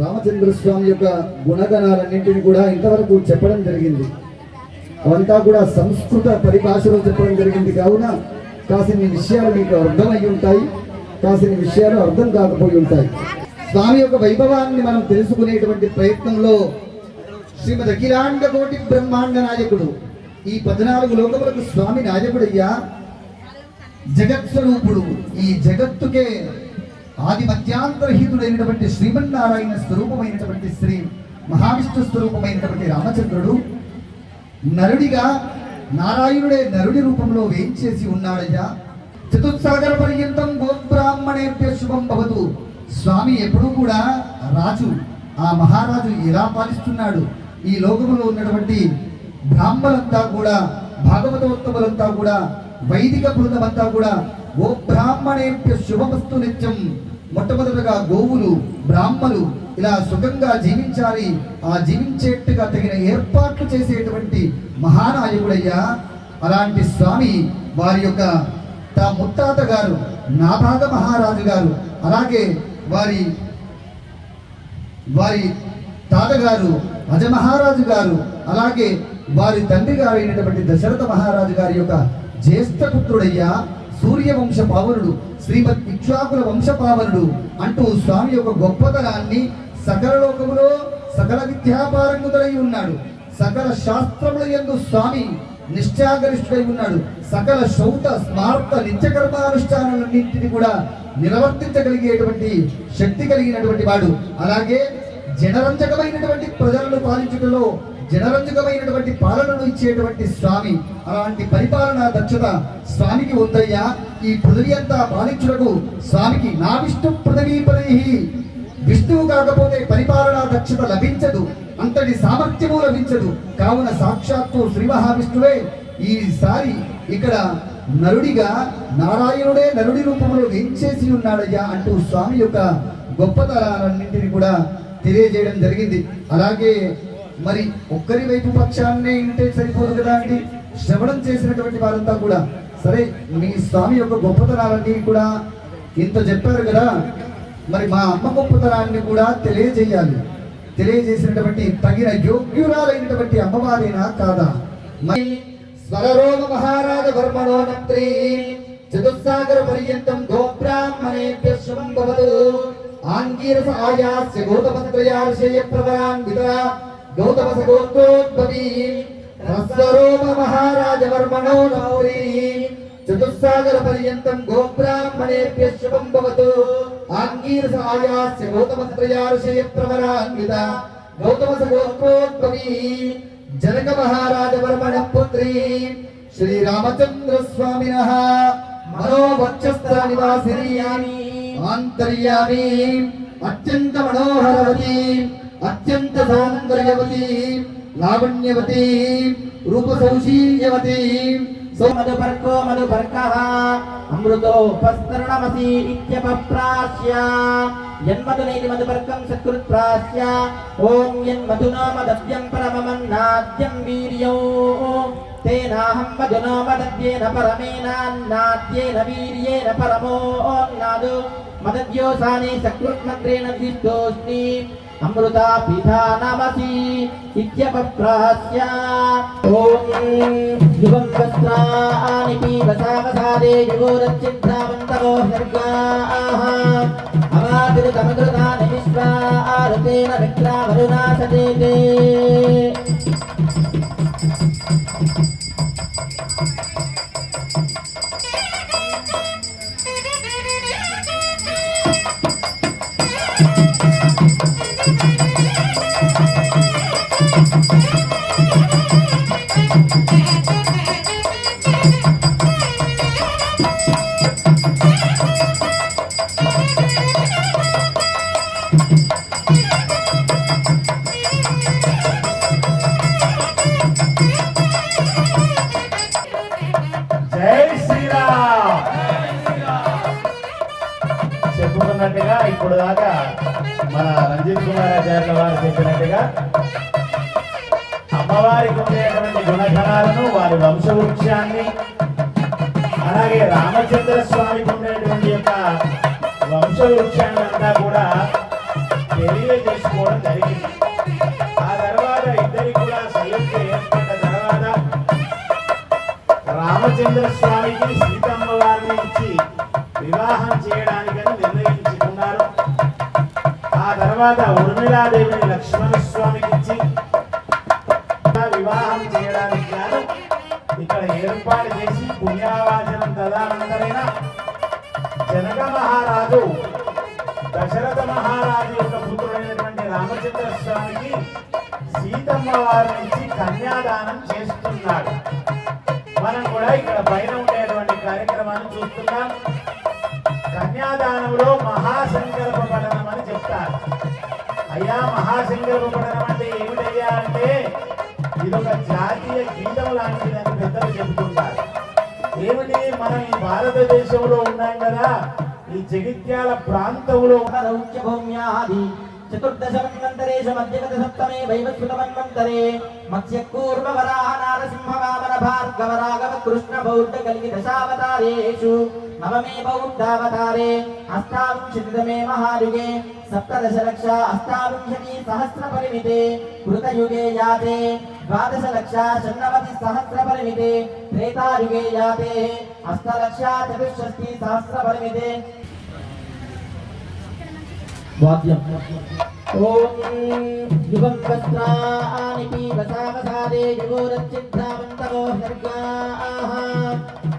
రామచంద్ర స్వామి యొక్క గుణగణాలన్నింటినీ కూడా ఇంతవరకు చెప్పడం జరిగింది. అవంతా కూడా సంస్కృత పరిభాషలో చెప్పడం జరిగింది. కావున కాసిన్ని విషయాలు మీకు అర్థమై ఉంటాయి, కాసిన్ని విషయాలు అర్థం కాకపోయి ఉంటాయి. స్వామి యొక్క వైభవాన్ని మనం తెలుసుకునేటువంటి ప్రయత్నంలో శ్రీమద్ అఖిలాండ కోటి బ్రహ్మాండ నాయకుడు ఈ 14 లోకములకు స్వామి నాయకుడయ్యా, జగత్స్వరూపుడు, ఈ జగత్తుకే ఆది మధ్యాంతరహితుడైనటువంటి శ్రీమన్నారాయణ స్వరూపమైనటువంటి శ్రీ మహావిష్ణు స్వరూపమైనటువంటి రామచంద్రుడు నరుడిగా నారాయణుడే నరుడి రూపంలో వేయించేసి ఉన్నాడయ్యా. చతుస్సాగర పర్యంతం గోబ్రాహ్మణేభ్య శుభం భవతు. స్వామి ఎప్పుడూ కూడా రాజు, ఆ మహారాజు ఎలా పాలిస్తున్నాడు, ఈ లోకంలో ఉన్నటువంటి బ్రాహ్మణులంతా కూడా భాగవతోత్తములంతా కూడా వైదిక బృందమంతా కూడా గోబ్రాహ్మణేభ్య శుభమస్తు నిత్యం. మొట్టమొదటగా గోవులు బ్రాహ్మలు ఇలా సుఖంగా జీవించాలి, ఆ జీవించేట్టుగా తగిన ఏర్పాట్లు చేసేటువంటి మహానాయకుడయ్యా. అలాంటి స్వామి వారి యొక్క ముత్తాత గారు నాభాగ మహారాజు గారు, అలాగే వారి వారి తాతగారు అజమహారాజు గారు, అలాగే వారి తండ్రి గారు అయినటువంటి దశరథ మహారాజు గారి యొక్క జ్యేష్ఠ పుత్రుడయ్యా, సూర్యవంశ పావనుడు, శ్రీమద్ ఇక్ష్వాకుల వంశ పావనుడు అంటూ స్వామి యొక్క గొప్పతనాన్ని, సకల లోకములో సకల విద్యాపారంగుతుడై ఉన్నాడు, సకల శాస్త్రముల యందు స్వామి నిశ్చాగరిష్ఠుడై ఉన్నాడు, సకల శౌత స్మార్త నిత్యకర్మానుష్ఠానాలన్నింటినీ కూడా నిర్వర్తించగలిగేటువంటి శక్తి కలిగినటువంటి వాడు. అలాగే జనరంజకమైనటువంటి ప్రజలను పాలించుటలో జనరంజకమైనటువంటి పాలనను ఇచ్చేటువంటి స్వామి. అలాంటి పరిపాలనా దక్షత స్వామికి ఉందయ్యా. ఈ పృథివీ అంతా పాలించుటకు స్వామికి నా విష్ణు పృథివీపతి, విష్ణువు కాకపోతే పరిపాలనా దక్షత లభించదు, అంతటి సామర్థ్యము లభించదు. కావున సాక్షాత్తు శ్రీ మహావిష్ణువే ఈసారి ఇక్కడ నరుడిగా, నారాయణుడే నరుడి రూపంలో వేంచేసి ఉన్నాడయ్యా అంటూ స్వామి యొక్క గొప్పతనాలన్నింటినీ కూడా తెలియజేయడం జరిగింది. అలాగే మరి ఒక్కరి వైపు పక్షాన్నే ఇంటే సరిపోదు కదా అండి, శ్రవణం చేసినటువంటి వారంతా కూడా సరే మీ స్వామి యొక్క గొప్పతనాలన్నీ కూడా ఇంత చెప్పారు కదా, మరి మా అమ్మ గొప్పతనాన్ని కూడా తెలియజేయాలి. తెలియజేసినటువంటి తగిన యోగ్యురాలైనటువంటి అమ్మవారేనా కాదా? స్వరరోగ మహారాజ వర్మణో నంత్రి చతుస్సాగర పర్యంతం గోబ్రాహ్మణేభ్య శుభం భవతు. ఆంగీరస ఆయాస్య గౌతమత్రయార్షయ ప్రవరాన్విత గౌతమస గోత్రోద్భవీ స్వరోగ మహారాజ వర్మణో నంత్రి చతుస్సాగర పర్యంతం గోబ్రాహ్మణేభ్య శుభం భవతు. ఆంగీరస ఆయాస్య గౌతమత్రయార్షయ ప్రవరాన్విత గౌతమస గోత్రోద్భవీ జనక మహారాజ వర్మణ పుత్రి శ్రీరామచంద్ర స్వామినః మనోవక్షస్థ నివాసిని ఆంతర్యామి అత్యంత మనోహరవతి అత్యంత సౌందర్యవతి లావణ్యవతి రూపసౌశీల్యవతి
మధుపర్కో మధుపర్కః అమృతోపస్తరణమసి ఇత్యపప్రాస్య యన్మధునైతి మధుపర్కం సత్కృత్ప్రాస్య ఓం యన్మధునా మదద్యం పరమమన్నాద్యం వీర్యో తేనాహం మధునా మదద్యేన పరమేనాన్నాద్యేన వీర్యేన పరమోన్నాదు మదద్యోసాని సత్కృత్మంత్రేణ దిష్టోస్మి అమృతా పీఠానమసి ఇత్యపప్రాస్య ఓం యుగం వస్త్రాని పీవసావసాదే యుగోరచ్చిద్రావంతవో సర్గాః అమాదిరుతమృతాని విశ్వారుతేన విక్రావరుణాసదేతే.
చెప్పుకున్నట్టుగా ఇప్పుడు దాకా మన రంజిత్ కుమార్ ఆచార్యుల వారు చెప్పినట్టుగా అమ్మవారికి ఉండేటువంటి గుణగణాలను, వారి వంశవృక్షాన్ని, అలాగే రామచంద్ర స్వామికి ఉండేటువంటి యొక్క వంశవృక్షాన్ని అంతా కూడా తెలియజేసుకోవడం జరిగింది. ఆ తర్వాత ఇద్దరికి కూడా సయోధ్య ఏర్పడ్డ తర్వాత రామచంద్ర స్వామికి సీతమ్మ వారిని ఇచ్చి వివాహం చేయడానికని నిర్ణయించుకున్నారు. ఆ తర్వాత ఉర్మిళాదేవిని లక్ష్మణ స్వామికి ఇచ్చి వివాహం చేయడానికి గాను ఇక్కడ ఏర్పాటు చేసి పుణ్యావాచనం తదనంతరైన జనక మహారాజు దశరథ మహారాజు యొక్క పుత్రుడైనటువంటి రామచంద్ర స్వామికి సీతమ్మ వారిని ఇచ్చి కన్యాదానం చేస్తున్నాడు. మనం కూడా ఇక్కడ పైన ఉండేటువంటి కార్యక్రమాన్ని చూస్తున్నాం. కన్యాదానంలో మహాసంకల్ప పఠనం అని చెప్తారు. అయ్యా మహాసంకల్ప పఠనం అంటే ఏమిటయ్యా అంటే ఇదొక జాతీయ గీతం లాంటిదని పెద్దలు చెబుతుంటారు. ఏమిటి, మనం ఈ భారతదేశంలో ఉన్నాం కదా, ఈ జగిత్యాల ప్రాంతంలో
భూమ్యాది చతుర్దశమన్వంతరేషు మధ్యగత సప్తమే వైవస్వతమన్వంతరే మత్స్యకూర్మ వరాహ నారసింహ వామన భార్గవ రాఘవ కృష్ణ బౌద్ధ కలిగి దశావతారేషు नवमे बौद्धावतारे अष्टाविंशतितमे महायुगे 17,68,000 कृतयुगे याते 12,96,000 त्रेतायुगे याते 8,64,000 वाद्यम् ओम युगं वस्त्राणि पीवसावसादे युगोरच्चिद्धावन्तवो सर्गाः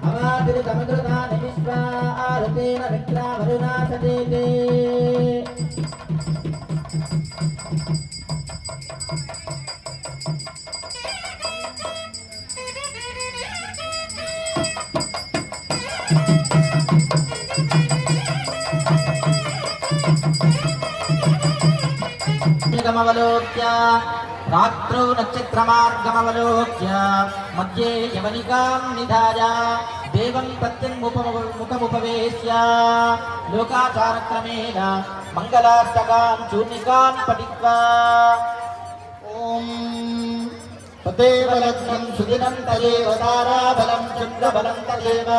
अमादितमकृतानि विश्वा आरुतेन विक्रावरुणा सदेते गमवलोक्य रात्रौ नक्षत्रमार्गमवलोक्य मध्ये यवनिकां निधाय देवं प्रत्यङ्मुखमुपवेश्य लोकाचारक्रमेण मङ्गलाष्टकां चूर्णिकान् पठित्वा ॐ तदेव लग्नं सुदिनं तदेव ताराबलं चन्द्रबलं तदेव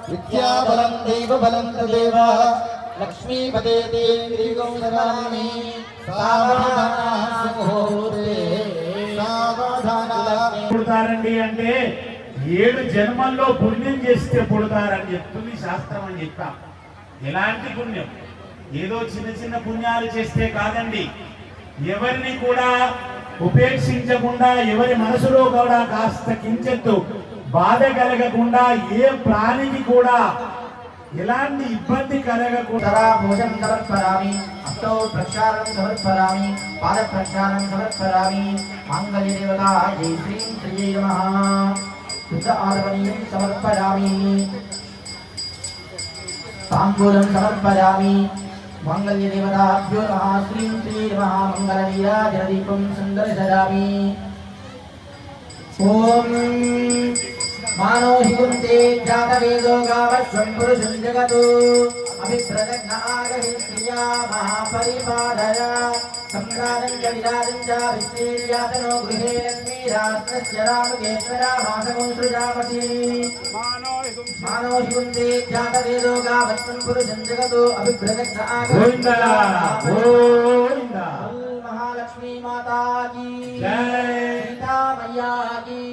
विद्याबलं देवबलं तदेव लक्ष्मीपदे देवीगौ नमामि
పుడతారండి అంటే 7 జన్మల్లో పుణ్యం చేస్తే పుడతారని చెప్తుంది శాస్త్రం అని చెప్తాం. ఎలాంటి పుణ్యం? ఏదో చిన్న చిన్న పుణ్యాలు చేస్తే కాదండి. ఎవరిని కూడా ఉపేక్షించకుండా, ఎవరి మనసులో కూడా కాస్త కించెత్తు బాధ కలగకుండా, ఏ ప్రాణికి కూడా ఎలాంటి ఇబ్బంది కలగకుండా
భోజనం సమర్పయామి, అష్టౌ ప్రక్షాళనం సమర్పయామి, పాద ప్రక్షాళనం సమర్పయామి. మాంగళ్య దేవతా జై శ్రీం శ్రీయై నమః. శుద్ధ ఆదరణీయం సమర్పయామి, తాంబూలం సమర్పయామి. మాంగళ్య దేవతాభ్యో నమః. శ్రీం శ్రీ నమః. మంగళ నీరాజనదీపం సందర్శయామి. ఓం मानो हि कुन्ते जातवेदो गावस्वं पुरुषं जगतो अभिप्रदग्न आगहि प्रिया महापरिपालय सम्राजं च विराजं च विश्वेर्यातनो गृहे लक्ष्मीराष्ट्रस्य रामकेश्वरामासमो सृजामति मानो हि कुन्ते जातवेदो गावस्वं पुरुषं जगतो अभिप्रदग्न आगहि गोविन्दा महालक्ष्मी माता की जय, सीता मैया की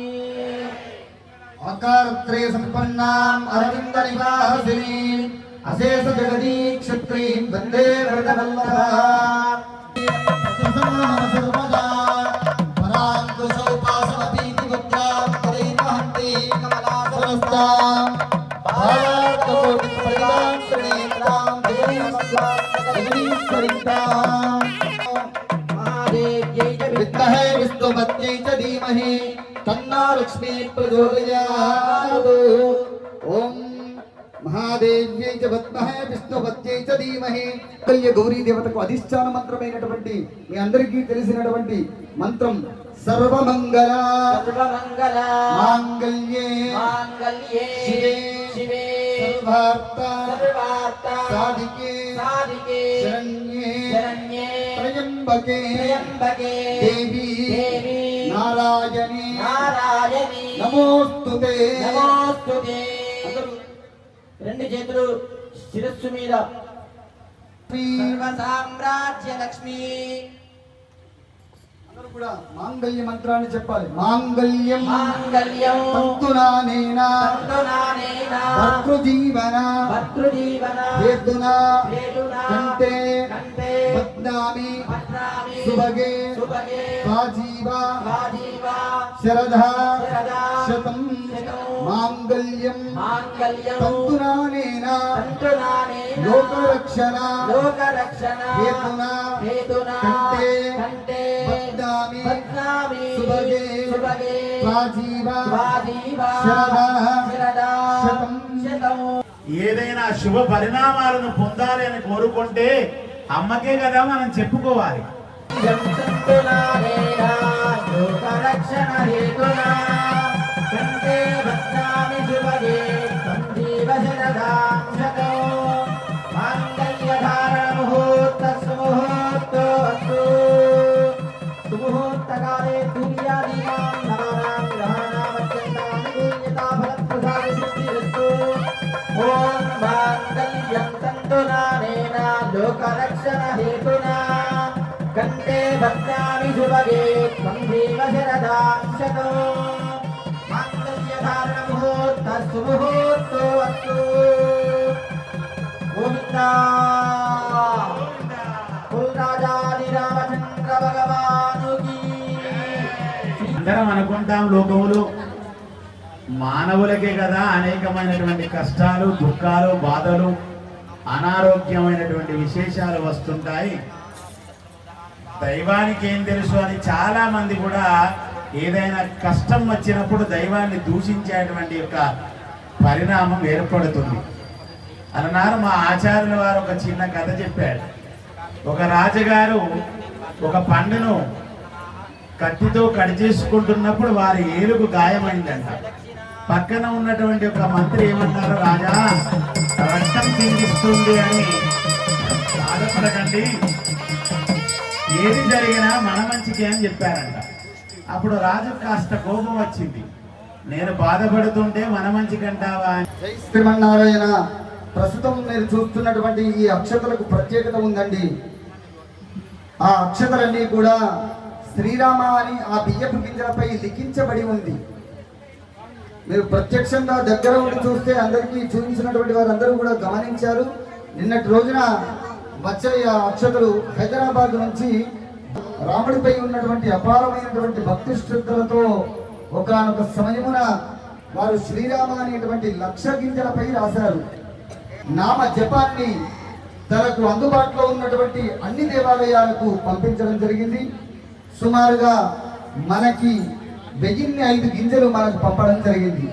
आकारत्रय संपन्नाम् अरविंद निवासिनीम् अशेष जगदीक्षत्रीं वन्दे वरदवल्लभाम् सर्वदा पराङ्कुशोपासमपीति मुद्रां परिवहन्ति कमलासनस्ताम् भारतकोटिप्रदां श्रीनेत्रां जगदीश्वरीताम् महादेव्यै च विद्महे विष्णुपत्न्यै च धीमहि तन्नो लक्ष्मी प्रचोदयात्। ओम महादेव्यै च विद्महे विष्णुपत्न्यै च धीमहि कल्य गौरी देवतకు అధిష్టాన మంత్రమైనటువంటి మీ అందరికీ తెలిసినటువంటి మంత్రం సర్వమంగళ
సర్వమంగళ
మాంగళ్యే
మాంగళ్యే
శివే
శివే
సర్వార్థ
సర్వార్థ
సాధికే
సాధికే
శరణ్యే
శరణ్యే
త్రయంబకే
త్రయంబకే
దేవి
దేవి
నారాయణి
నారాయణి
నమోస్తుతే
నమోస్తుతే. రెండు చేతులు శిరస్సు మీద. సర్వ సామ్రాజ్య లక్ష్మి.
అందరూ కూడా మాంగళ్య మంత్రాన్ని చెప్పాలి. మాంగళ్యం
మాంగళ్యం
తంతునానేన
తంతునానేన
భర్తృజీవన
భర్తృజీవన
హేతునా
హేతునా
కంటే
కంటే
బద్నామి
భద్రామి
సుభగే
సుభగే
వాజీవ
వాజీవ
శరధా
శరదా
శతం
శతం
మాంగళ్యం
మాంగళ్యం
తంతునానేన
తంతునానేన
లోకరక్షణ
లోకరక్షణ
హేతునా
హేతునా
కంటే
కంటే
బద్నామి
బద్నామి
సుభగే
సుభగే
వాజీవ
వాజీవ
శరదా
శరదా
శతం
శతం.
ఏదైనా శుభ పరిణామాలను పొందాలి అని కోరుకుంటే అమ్మకే కదా మనం చెప్పుకోవాలి.
లోకరక్షణ హేతునా కంటే బద్నామి సుభగే సంజీవ శరదాం శతం. మాంగళ్యధారణ ముహూర్త సుముహూర్తోస్తు. సుముహూర్తకాలే సూర్యాదీనాం నవానాం గ్రహాణామత్యంతానుకూల్యతా ఫలప్రసాద సిద్ధిరస్తు. ఓం दर्शन हेतुना कंठे भद्रामि शुभगे त्वं देव शरदां शतो माङ्गल्यधारण मुहूर्त सुमुहूर्तो अस्तु गोविन्दा कुलराजादि रामचंद्र भगवानुकी
అందరం అనుకుంటాం లోకములు మానవులకే కదా అనేకమైనటువంటి కష్టాలు దుఃఖాలు బాధలు అనారోగ్యమైనటువంటి విశేషాలు వస్తుంటాయి. దైవానికి ఏం తెలుసు అని చాలా మంది కూడా ఏదైనా కష్టం వచ్చినప్పుడు దైవాన్ని దూషించేటువంటి యొక్క పరిణామం ఏర్పడుతుంది. అన్నారు మా ఆచార్యుల వారు ఒక చిన్న కథ చెప్పాడు. ఒక రాజుగారు ఒక పండును కత్తితో కట్ చేసుకుంటున్నప్పుడు వారి ఏలుగు గాయమైందంట. పక్కన ఉన్నటువంటి ఒక మంత్రి ఏమన్నారు, రాజా రక్తం చిందిస్తుంది అని బాధపడకండి, ఏది జరిగినా మన మంచికి అని చెప్పారంట. అప్పుడు రాజు కాస్త కోపం వచ్చింది, నేను బాధపడుతుంటే మన మంచి కంటావా అని.
శ్రీమన్నారాయణ, ప్రస్తుతం మీరు చూస్తున్నటువంటి ఈ అక్షతలకు ప్రత్యేకత ఉందండి. ఆ అక్షతలన్నీ కూడా శ్రీరామ అని ఆ బియ్యపు గింజలపై లిఖించబడి ఉంది. మీరు ప్రత్యక్షంగా దగ్గర ఉండి చూస్తే అందరికీ చూపించినటువంటి వారందరూ కూడా గమనించారు. నిన్నటి రోజున వచ్చే ఆ అక్షతలు హైదరాబాద్ నుంచి రాముడిపై ఉన్నటువంటి అపారమైనటువంటి భక్తి శ్రద్ధలతో ఒకానొక సమయమున వారు శ్రీరామ అనేటువంటి లక్ష గింజలపై రాశారు. నామ జపాన్ని తనకు అందుబాటులో ఉన్నటువంటి అన్ని దేవాలయాలకు పంపించడం జరిగింది. సుమారుగా మనకి 1005 గింజలు మనకు పంపడం జరిగింది.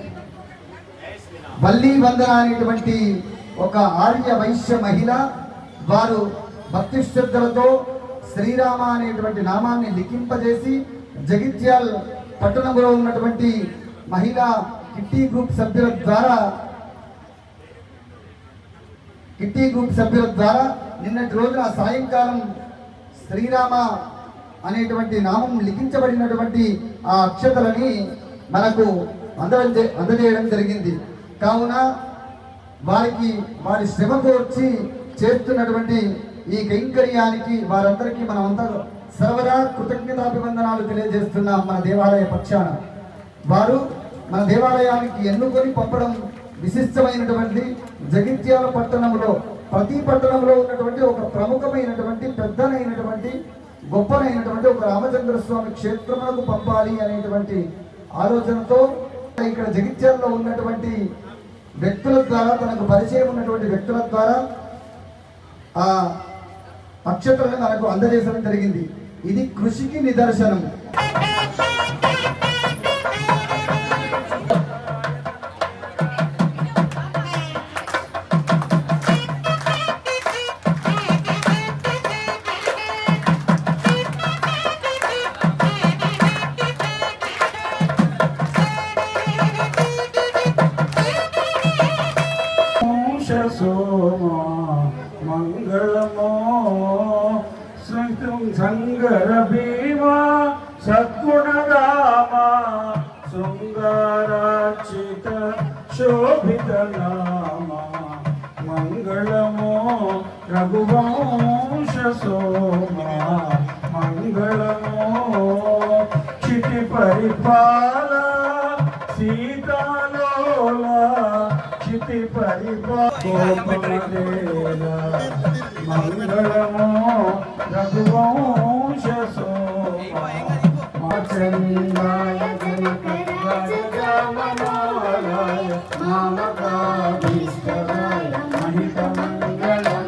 వల్లి వందన అనేటువంటి ఒక ఆర్య వైశ్య మహిళ, వారు భక్తి శ్రద్ధలతో శ్రీరామ అనేటువంటి నామాన్ని లిఖింపజేసి జగిత్యాల పట్టణంలో ఉన్నటువంటి మహిళా కిట్టి గ్రూప్ సభ్యుల ద్వారా నిన్నటి రోజున సాయంకాలం శ్రీరామ అనేటువంటి నామం లిఖించబడినటువంటి ఆ అక్షతలని మనకు అందజేయడం జరిగింది. కావున వారికి వారి శ్రమకు వచ్చి చేస్తున్నటువంటి ఈ కైంకర్యానికి వారందరికీ మనమంతా సర్వదా కృతజ్ఞతాభివందనాలు తెలియజేస్తున్నాం. మన దేవాలయ పక్షాన వారు మన దేవాలయానికి ఎన్నుకొని పంపడం విశిష్టమైనటువంటి. జగిత్యాల పట్టణంలో ప్రతి పట్టణంలో ఉన్నటువంటి ఒక ప్రముఖమైనటువంటి పెద్దనైనటువంటి గొప్పనైనటువంటి ఒక రామచంద్ర స్వామి క్షేత్రములకు పంపాలి అనేటువంటి ఆలోచనతో ఇక్కడ జగిత్యాలలో ఉన్నటువంటి వ్యక్తుల ద్వారా, తనకు పరిచయం ఉన్నటువంటి వ్యక్తుల ద్వారా ఆ అక్షతలను మనకు అందజేయడం జరిగింది. ఇది కృషికి నిదర్శనం.
మంగళమో శృతం సంగర భీమా సద్గుణరామ శృంగారాచిత శోభిత నామ మంగళమో రఘువంశ సోమ మంగళమో చిటి పరిపాల సీతాలోల చితి పరిపాల మంగళమో రఘువంశ సోమ చంద్రాయ జనకరాయ మామకాభీష్టరాయ మహిత మంగళం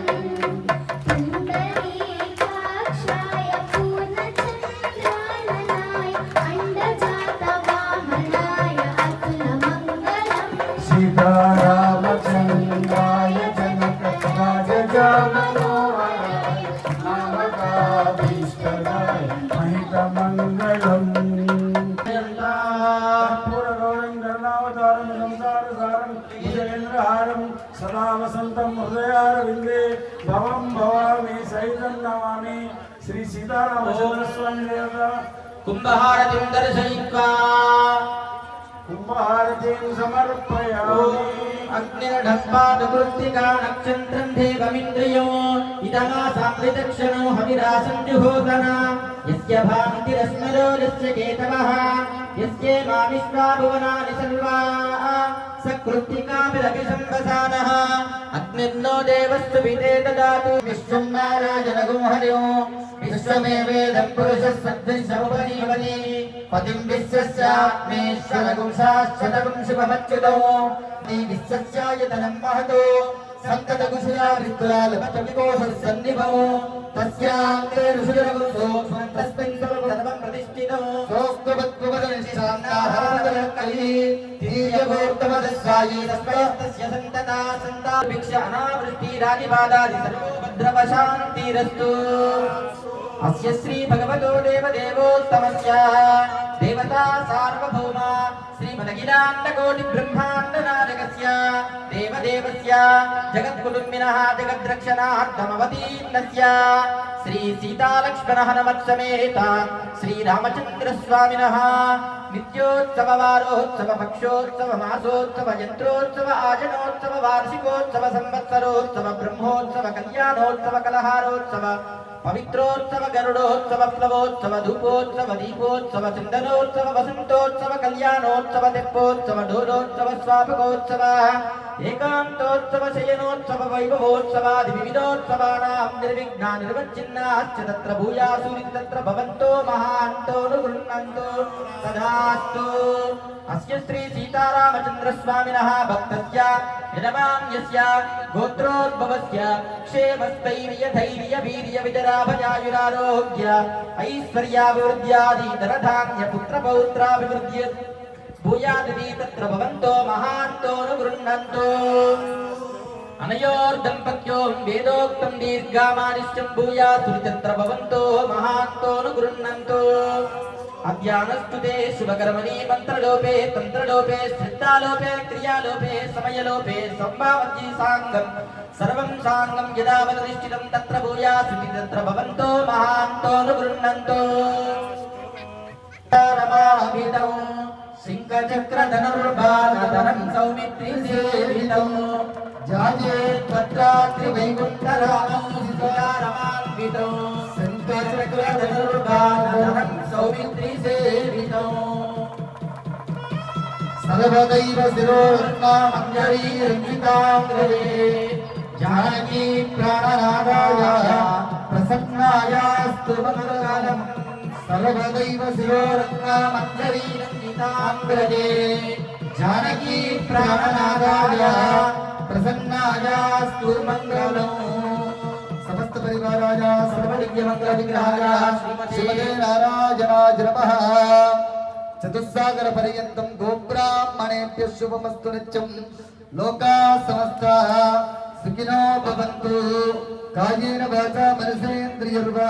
సీతారామచంద్రాయ జనకరాయ మామకాభీష్టరాయ మహిత మంగళం సదా వసంతం హృదయారవిందే భవం భవామి సైతం నమామి. శ్రీ సీతారామచంద్ర స్వామి దేవత
కుంభహారతిం దర్శయిత్వా
కుంభారతీం సమర్పయామి.
అగ్నిర్ఢంపాదుకృత్తికా నక్షత్రం దేవమింద్రియో ఇదమాసామృతక్షణో హవిరాసం జుహోతన యస్య భాంతిరస్మరో యస్య కేతవః యస్యే మా విశ్వా భువనాని సర్వా సకృత్తికాభిరపి సంవసానః అగ్నిర్నో దేవస్తు విదే దదాతు విశ్వం నారాయణగో హరిో విశ్వమేవేదం పురుషः సద్విశ్వముపనీవని పతిం విశ్వస్యాత్మేశ్వరగుం శాశ్వతగుం శుభమచ్యుతో నీ విశ్వస్యాయతనం మహతో సంతతకుశలా విద్యులాలపటవికోశసన్నిభో తస్యాంతే ఋషురగుం సోక్ష్మం తస్మిన్ సర్వం ప్రతిష్ఠితో సోక్వవత్వవదనిశాంతాహారకలి తీయగోర్తమదస్వాయి తస్మయస్తస్య సంతతా సంతాభిక్ష అనావృష్టిరాని బాధాది సర్వోపద్రవశాంతిరస్తు అస్య శ్రీ భగవతో దేవదేవోత్తమస్య దేవతా సార్వభౌమ శ్రీమదఖిలాండకోటి బ్రహ్మాండ నాయకస్య దేవదేవస్య జగత్కుటుంబినః జగద్రక్షణార్థమవతీర్ణస్య శ్రీ సీతాలక్ష్మణ హనుమత్సమేత శ్రీరామచంద్రస్వామినః నిత్యోత్సవ వారోత్సవ పక్షోత్సవ మాసోత్సవ యంత్రోత్సవ ఆజనోత్సవ వార్షికోత్సవ సంవత్సరోత్సవ బ్రహ్మోత్సవ కళ్యాణోత్సవ కలహారోత్సవ పవిత్రోత్సవ గరుడోత్సవ ప్లవోత్సవ ధూపోత్సవ దీపోత్సవ చిందనోత్సవ వసంతోత్సవ కళ్యాణోత్సవ తెప్పోత్సవ డోలోత్సవ స్వాపకోత్సవ ఏకాంతోత్సవ శయనోత్సవ వైభవోత్సవాది వివిధోత్సవానాం నిర్విఘ్నా నిర్వచ్చిన్నాశ్చ తత్ర భూయాసురి తత్ర భవంతో మహాంతో గృహ్ణంతో తదాస్తు. అస్య శ్రీ సీతారామచంద్రస్వామినః భక్తస్య యజమాన్యస్య గోత్రోద్భవస్య క్షేమస్థైర్య ధైర్య వీర్య విజరాభయాయురారోగ్య ఐశ్వర్యాభివృద్ధ్యాది ధనధాన్య పుత్రపౌత్రాభివృద్ధ్య భూయాదివి తత్ర భవంతో మహాంతో గృహ్ణంతో. అనయోర్దంపత్యోం వేదోక్తం దీర్ఘామానిశ్చం భూయాసురి తత్ర భవంతో మహాంతో గృహ్ణంతో. అధ్యానస్తుతే శుభకర్మణి మంత్రలోపే తంత్రలోపే శ్రద్ధాలోపే క్రియాలోపే సమయలోపే సంభావతి సాంగం సర్వం సాంగం యదా ప్రతిష్ఠితం తత్ర భూయాసుతి తత్ర భవంతో మహాంతో గృహ్ణంతో. రమాభితం శంఖచక్రధనుర్బాణధరం సౌమిత్రి సేవితం జాయేత్వత్రాత్రి వైకుంఠరామం సీతారమాన్వితం శంఖచక్రధనుర్బాణధరం సౌమిత్రి సేవితం సర్వదైవ శిరోర్ణామంజరీరంజితాంగ్రజే జానకీ ప్రాణనాదాయ ప్రసన్నాయాస్తు మంగళం. సర్వదైవ శిరోర్ణామంజరీరంజితాంగ్రజే జానకీ ప్రాణనాదాయ ప్రసన్నాయాస్తు మంగళం. సమస్త పరివారాయ సర్వదివ్య మంగళ విగ్రహాయ శ్రీమతే నారాయణాయ నమః. చతుస్సాగర పర్యంతం గోబ్రాహ్మణేభ్యః శుభమస్తు నిత్యం. లోకా సమస్తాః సుఖినో భవంతు. కాయేన వాచా మనసేంద్రియర్వా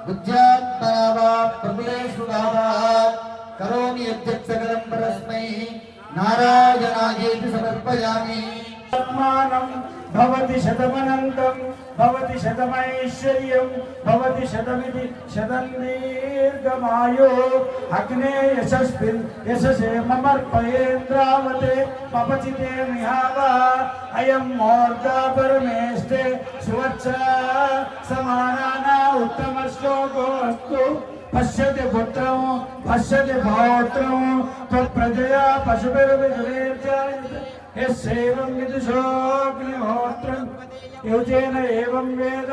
బుద్ధ్యాత్మనా వా ప్రకృతేషు భావాత్ కరోమి యద్యత్ సకలం పరస్మై నారాయణాయేతి సమర్పయామి.
ఆత్మానం భవతి శతమనంతం భవతి శతమైశ్వర్యం భవతి శతమితి శతదీర్ఘమాయో. అగ్నే యశస్విన్ యశసే మమర్పయేంద్రావతే పపచితే మిహావ. అయం మూర్ధా పరమేష్టే సువత్స సమానానా ఉత్తమ శ్లోకోస్తు. పశ్యతి పుత్రం పశ్యతి పౌత్రం త్వత్ప్రజయా పశుభిర్విజవేర్జాయతే. యస్యేవం విదుషోऽగ్నిహోత్రం యుజేన ఏవం వేద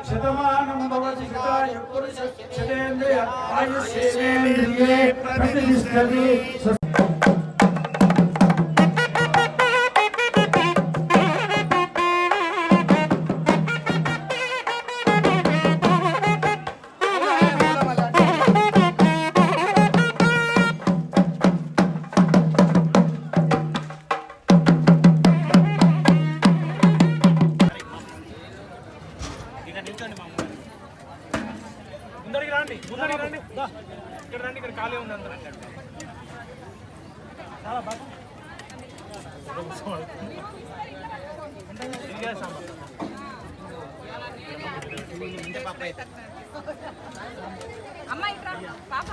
శతమానం భవతి శతాయ పురుషः శతేంద్రియ ఆయుష్యేంద్రియే ప్రతిష్టతి.
ముందడికి రండి ఇక్కడ రండి, ఇక్కడ ఖాళీ ఉంది అందరూ. చాలా బాగా
అమ్మాయి పాప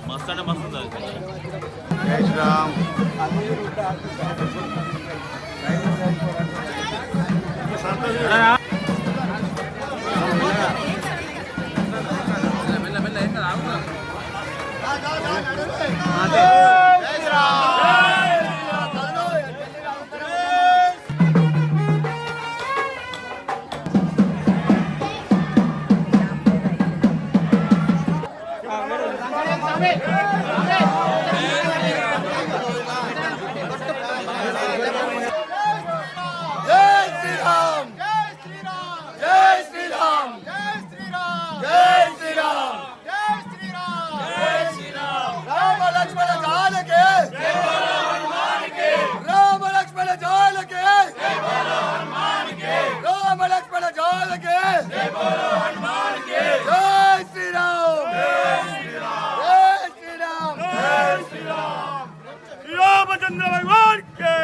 మస్తు అంటే మస్తు
జై శ్రీరామ్.
रामचंद्र भगवान के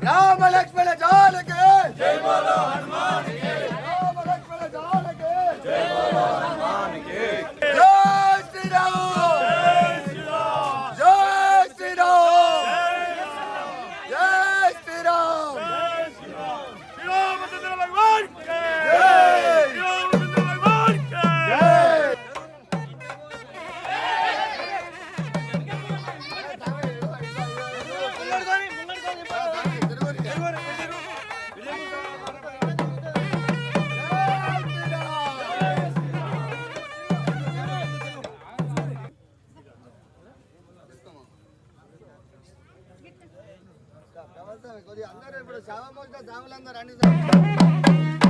राम लक्ष्मण जान के जय बोलो हनुमान के राम लक्ष्मण जान के जय बोलो हनुमान के जय श्री राम जय श्री राम जय श्री राम जय श्री राम కొద్దిగా అందరూ ఇప్పుడు శావ మోసిన సాములందరూ రండి సార్.